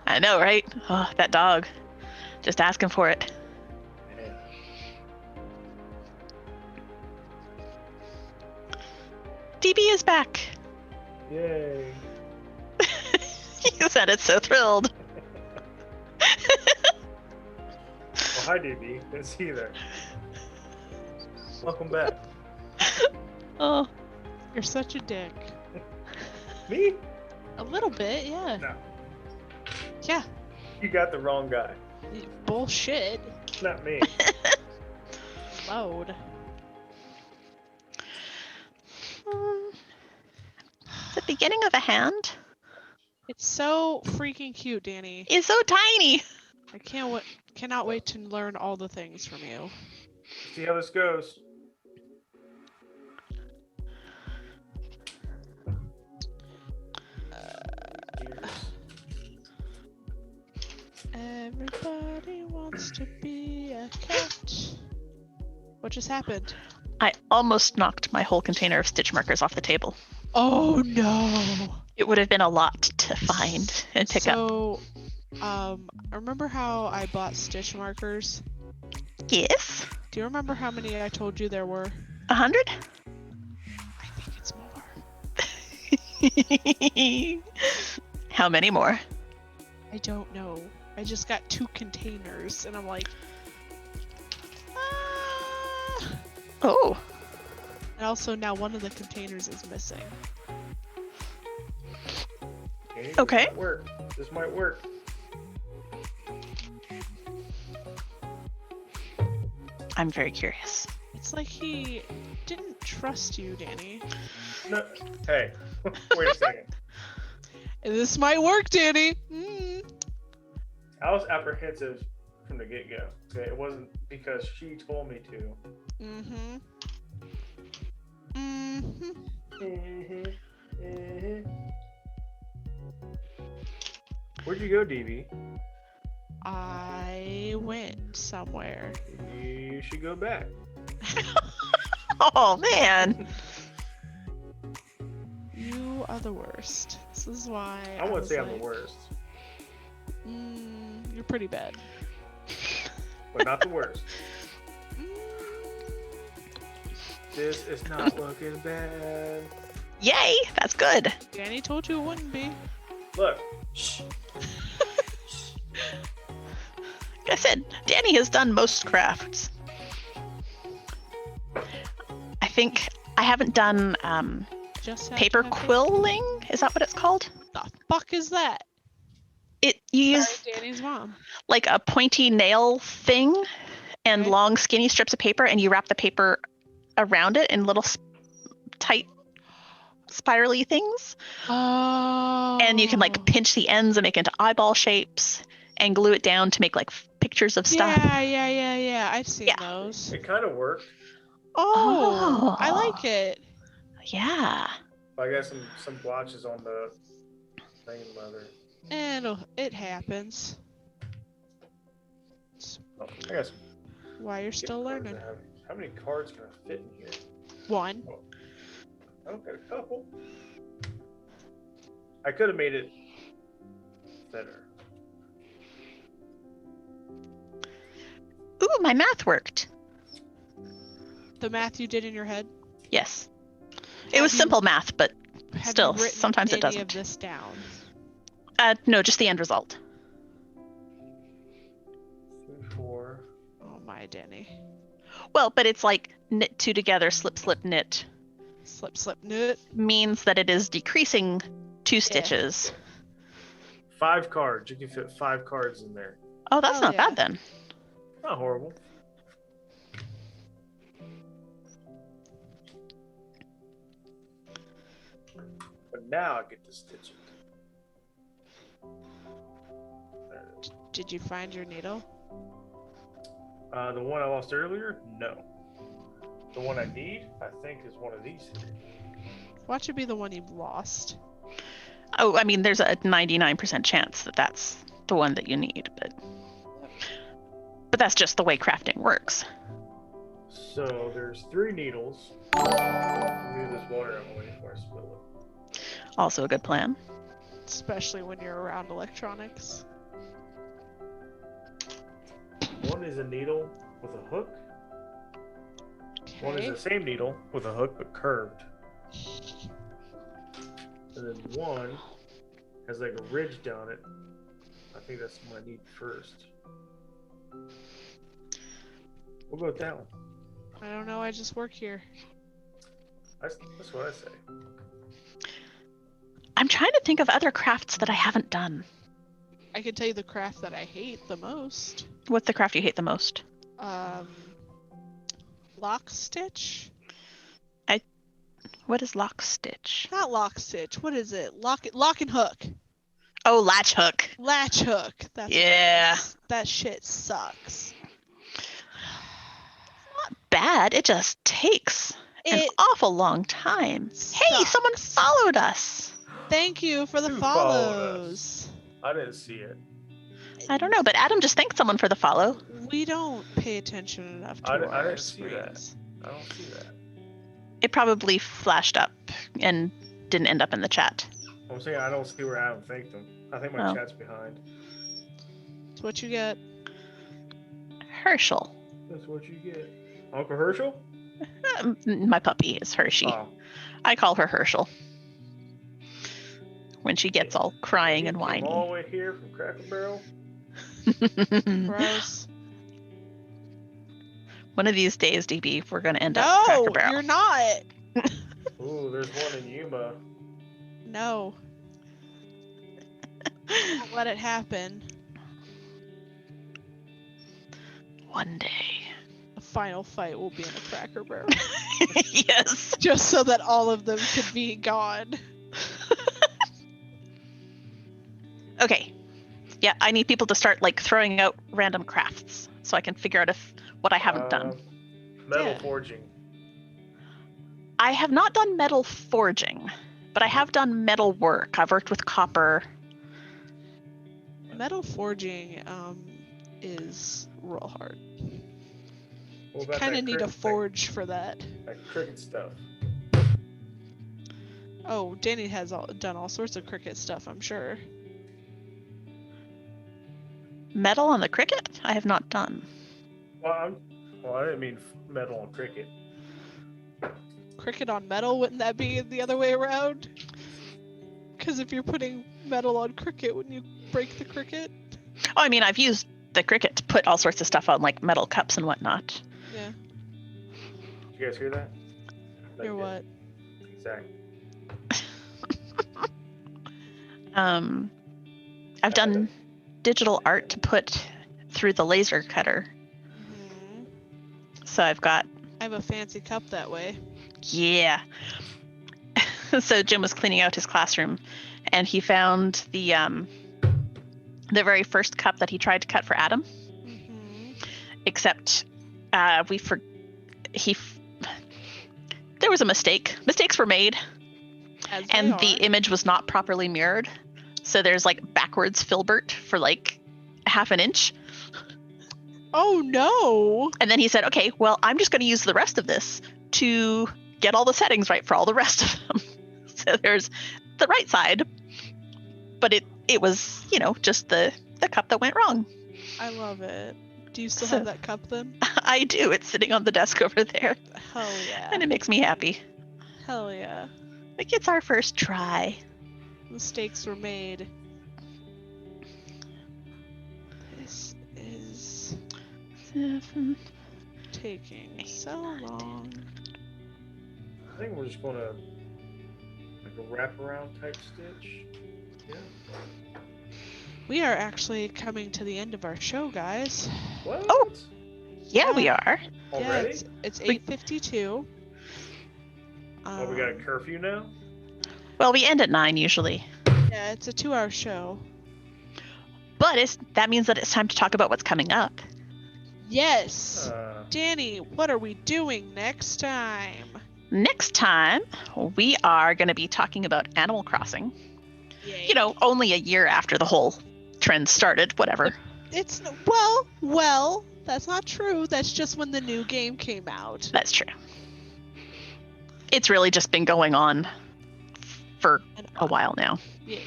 I know, right? Oh, that dog. Just asking for it. Man. DB is back. Yay. You sounded so thrilled. Well, hi, DB. Didn't see you there. Welcome back. Oh, You're such a dick. Me? A little bit, yeah. No. Yeah. You got the wrong guy. Bullshit. It's not me. Loud. the beginning of a hand It's so freaking cute, Danie. is so tiny. I cannot wait to learn all the things from you. See how this goes. Everybody wants to be a cat. What just happened? I almost knocked my whole container of stitch markers off the table. Oh no! It would have been a lot to find and pick up. So, remember how I bought stitch markers? Yes? Do you remember how many I told you there were? 100? I think it's more. How many more? I don't know. I just got 2 containers, and I'm like, ah. Oh, And also now one of the containers is missing. Okay. This might work. This might work. I'm very curious. It's like he didn't trust you, Danie. No. Hey, wait a second. This might work, Danie. Mm. I was apprehensive from the get-go. Okay, it wasn't because she told me to. Mm-hmm. Mm-hmm. Where'd you go, DB? I went somewhere. You should go back. Oh, man. You are the worst. This is why I wouldn't was say I'm like, the worst, You're pretty bad. but not the worst. Mm. This is not looking bad. Yay, that's good. Danie told you it wouldn't be. Look. Shh. Like I said, Danie has done most crafts. I think I haven't done Just have paper to have quilling. Is that what it's called? The fuck is that? You use Sorry, Danie's mom. like a pointy nail thing and Okay. long skinny strips of paper, and you wrap the paper around it in little tight spirally things, Oh. and you can like pinch the ends and make into eyeball shapes and glue it down to make like pictures of stuff. Yeah. I've seen Yeah. those. It kind of worked. Oh, I Oh. like it. Yeah. I got some blotches on the thing leather. And it happens. Oh, I got some. Why you're still cards learning. I have. How many cards can I fit in here? 1. I've got a couple. I could have made it better. Ooh, my math worked. The math you did in your head? Yes. It was simple math, but Have still, you written sometimes it any doesn't. of this down? No, just the end result. 3, 4. Oh my, Danie. Well, but it's like knit 2 together, slip, slip, knit. Slip, slip, knit. Means that it is decreasing 2 stitches. 5 cards. You can fit 5 cards in there. Oh, that's Hell not yeah. bad then. Not horrible. But now I get to stitch it. There it is. Did you find your needle? The one I lost earlier? No. The one I need, I think, is one of these 3. Watch it be the one you've lost. Oh, I mean, there's a 99% chance that that's the one that you need, but that's just the way crafting works. So there's 3 needles. Move this water out of the way before I spill it. Also a good plan. Especially when you're around electronics. One is a needle with a hook. One Okay. is the same needle with a hook but curved. And then one has like a ridge down it. I think that's what I need first. We'll go with that one. I don't know, I just work here. That's what I say. I'm trying to think of other crafts that I haven't done. I can tell you the craft that I hate the most. What's the craft you hate the most? Lock stitch? What is lock stitch? Not lock stitch. What is it? Lock and hook. Oh, latch hook. Latch hook. That's what it Yeah. is. That shit sucks. Not bad. It just takes an It awful long time. Hey, someone sucks. followed us. Thank you for the Who followed follows. I didn't see it. I don't know, but Adam just thanked someone for the follow. We don't pay attention enough to I our didn't see that. screens. I don't see that. It probably flashed up and didn't end up in the chat. I'm saying I don't see where Adam thanked him. I think my Oh. chat's behind. That's what you get. Herschel. That's what you get. Uncle Herschel? My puppy is Hershey. Oh. I call her Herschel. When she gets all crying and He came all whiny. the way here from Cracker Barrel. Gross. One of these days, DB, we're going to end up at No, Cracker Barrel. you're not. Ooh, there's one in Yuma. No. Don't let it happen. One day. The final fight will be in a Cracker Barrel. Yes. Just so that all of them could be gone. Okay. Yeah, I need people to start like throwing out random crafts so I can figure out if what I haven't done. Metal Yeah. forging. I have not done metal forging, but I have done metal work. I've worked with copper. Metal forging is real hard. What You about kind that of need a cricket- forge for that. That cricket stuff. Oh, Danie has done all sorts of cricket stuff, I'm sure. Metal on the cricket? I have not done. Well, I didn't mean metal on cricket. Cricket on metal, wouldn't that be the other way around? Because if you're putting metal on cricket, wouldn't you break the cricket? Oh, I mean, I've used the cricket to put all sorts of stuff on, like metal cups and whatnot. Yeah. Did you guys hear that? Hear Like, what? Exactly. I've done digital art to put through the laser cutter. Hmm. So I've got, I have a fancy cup that way. yeah. So Jim was cleaning out his classroom and he found the very first cup that he tried to cut for Adam, Hmm. except there was a mistake. Mistakes were made As and they the are. image was not properly mirrored. So there's like backwards filbert for like half an inch. Oh no! And then he said, okay, well, I'm just going to use the rest of this to get all the settings right for all the rest of them. So there's the right side, but it was, just the cup that went wrong. I love it. Do you still So- have that cup then? I do. It's sitting on the desk over there, Hell yeah. and it makes me happy. Hell yeah. Like, it's our first try. Mistakes were made. This is taking so long. I think we're just gonna like a wraparound type stitch. Yeah. We are actually coming to the end of our show, guys. What? Oh. Yeah, we are. Yeah, Already? it's 8:52. Oh, we got a curfew now? Well, we end at 9 usually. Yeah, it's a 2-hour show. But that means that it's time to talk about what's coming up. Yes. Uh, Danie, what are we doing next time? Next time, we are going to be talking about Animal Crossing. Yay. Only a year after the whole trend started, whatever. It's well, that's not true. That's just when the new game came out. That's true. It's really just been going on for And a while now. Yes.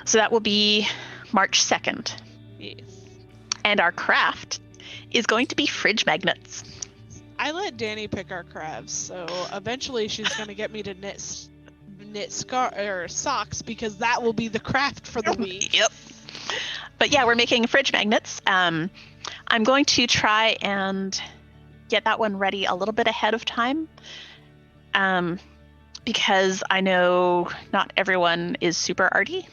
So that will be March 2nd. Yes. And our craft is going to be fridge magnets. I let Danie pick our crafts, so eventually she's gonna get me to knit socks because that will be the craft for the week. Yep. But yeah, we're making fridge magnets. I'm going to try and get that one ready a little bit ahead of time. Because I know not everyone is super arty,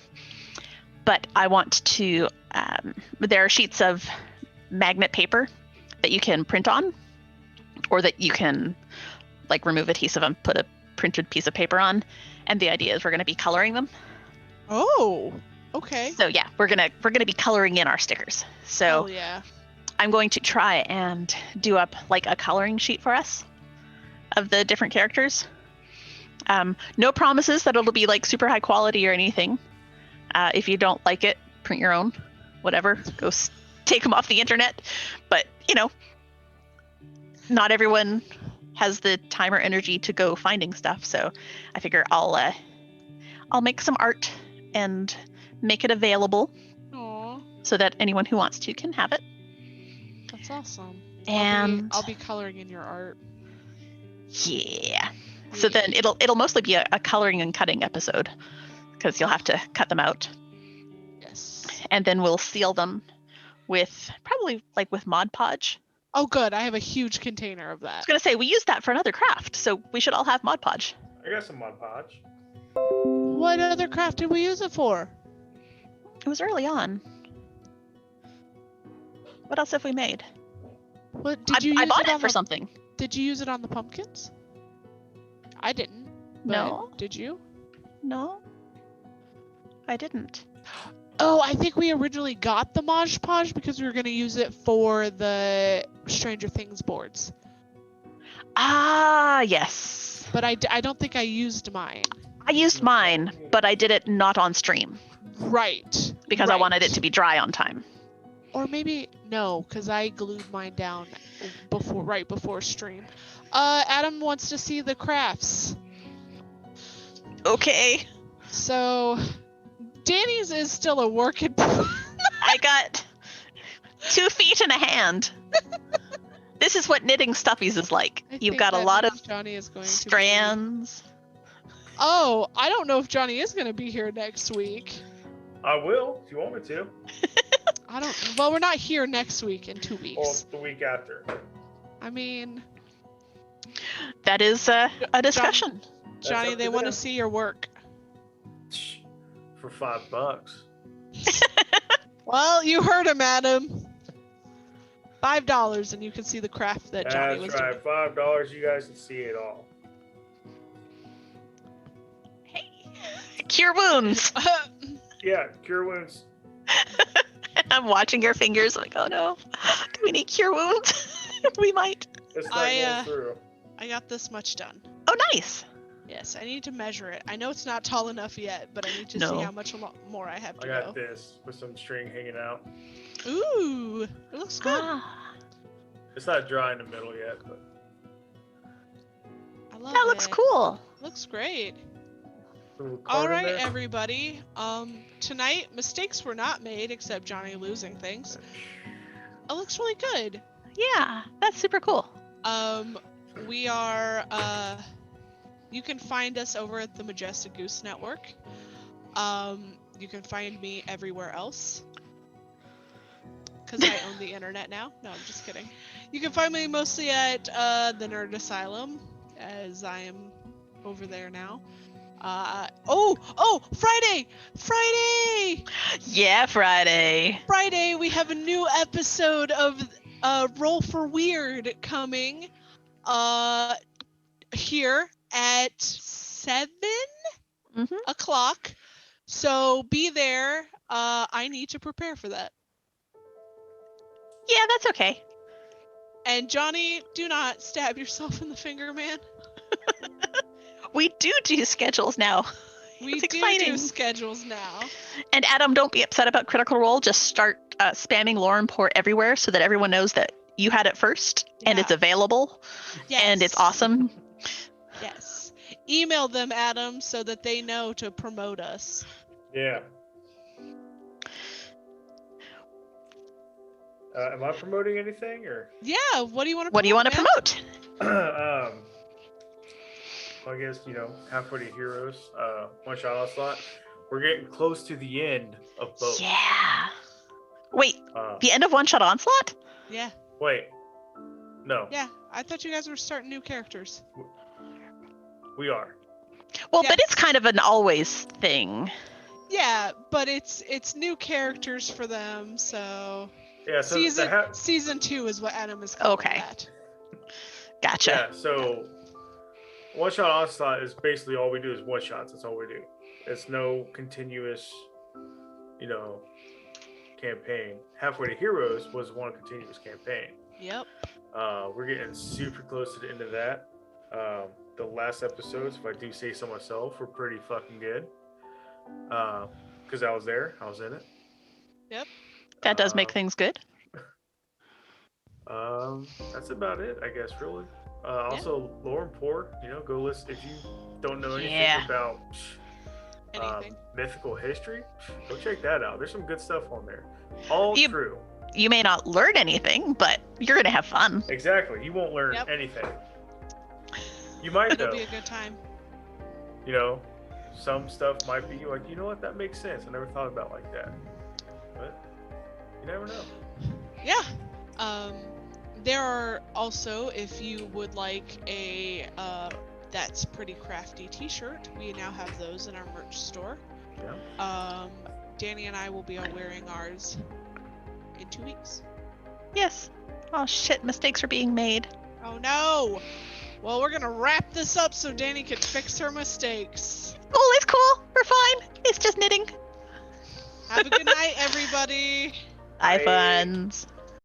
but I want to, there are sheets of magnet paper that you can print on, or that you can like remove adhesive and put a printed piece of paper on. And the idea is we're going to be coloring them. Oh, okay. So yeah, we're gonna be coloring in our stickers. So Oh yeah. I'm going to try and do up like a coloring sheet for us of the different characters. No promises that it'll be like super high quality or anything. If you don't like it, print your own, whatever. Go take them off the internet. But not everyone has the time or energy to go finding stuff. So I figure I'll make some art and make it available Aw, so that anyone who wants to can have it. that's awesome. And I'll be coloring in your art. yeah. So then it'll mostly be a coloring and cutting episode because you'll have to cut them out, Yes. and then we'll seal them with probably like with Mod Podge. Oh, good. I have a huge container of I that. was gonna say we used that for another craft, so we should all have Mod Podge. I got some Mod Podge. What other craft did we use it for? It was early on. What else have we made? What did you I use bought it on for the, something. Did you use it on the pumpkins? I didn't. but No. Did you? No, I didn't. Oh, I think we originally got the Mod Podge because we were going to use it for the Stranger Things boards. Ah, yes. But I don't think I used mine. I used mine, but I did it not on stream Right. because I right. wanted it to be dry on time. Or maybe no, because I glued mine down right before stream. Adam wants to see the crafts. Okay. So, Danie's is still a work in. I got 2 feet and a hand. This is what knitting stuffies is like. I You've think got a that lot of means Johnny is going strands. To be... Oh, I don't know if Johnny is going to be here next week. I will, if you want me to. I don't. Well, we're not here next week in 2 Or weeks. the week after. I mean, That is a discussion. Johnny, up they to want to them. see your work. For $5. Well, you heard him, Adam. $5, and you can see the craft that Johnny That's was right, $5. You guys can see it all. Hey, cure wounds. doing. Yeah, cure wounds. I'm watching your fingers like, oh no, do we need cure wounds? We might. It's not I, going through. I got this much done. Oh, nice. Yes, I need to measure it. I know it's not tall enough yet, but I need to No. see how much more I have I to got go. this with some string hanging out. Ooh, it looks good. Ah, It's not dry in the middle yet, but I love That looks it. cool. Looks great. Little card All in right, there. everybody. Tonight mistakes were not made except Johnny losing things. It looks really good. Yeah, that's super cool. We are you can find us over at the Majestic Goose Network. You can find me everywhere else. Because I own the internet now. No, I'm just kidding. You can find me mostly at the Nerd Asylum, as I am over there now. Friday! Friday! Yeah, Friday. Friday, we have a new episode of Roll for Weird coming here at 7 Mm-hmm. o'clock. So be there. I need to prepare for that. Yeah, that's okay. And Johnny, do not stab yourself in the finger, man. We do schedules now. We It's do exciting. schedules now. And Adam, don't be upset about Critical Role. Just start spamming Lauren Port everywhere so that everyone knows that you had it first and it's Yeah. available and it's Yes. awesome. Yes. Email them, Adam, so that they know to promote us. Yeah. Am I promoting anything or? Yeah, what do you want to What do you want to man? promote? I guess, halfway to Heroes, one shot onslaught. We're getting close to the end of both. Yeah. Wait, Uh, the end of One Shot Onslaught? Yeah. wait. No. Yeah. I thought you guys were starting new characters. We are. Well, Yes. but it's kind of an always thing. Yeah, but it's new characters for them, so Yeah, so season 2 is what Adam is calling Okay. that. Gotcha. yeah, so one shot onslaught is basically all we do is one shots. That's all we do. It's no continuous, campaign. Halfway to Heroes was one continuous campaign. Yep. We're getting super close to the end of that. The last episodes, if I do say so myself, were pretty fucking good. Because I was there, I was in it. Yep. That does make things good. That's about it, I guess, really. Also, Lauren Poor, go listen if you don't know anything Yeah. about Anything. mythical history. Go check that out. There's some good stuff on there. All You- true. You may not learn anything, but you're going to have fun. Exactly. You won't learn Yep. anything. You might It'll though. be a good time. Some stuff might be like, you know what, that makes sense. I never thought about it like that. But you never know. Yeah. There are also, if you would like a That's Pretty Crafty t-shirt, we now have those in our merch store. Yeah. Danie and I will be wearing ours in 2 weeks. Yes. Oh shit, mistakes are being made. Oh no! Well, we're gonna wrap this up so Danie can fix her mistakes. Oh, it's cool. We're fine. It's just knitting. Have a good night, everybody. Bye, Bye. funs.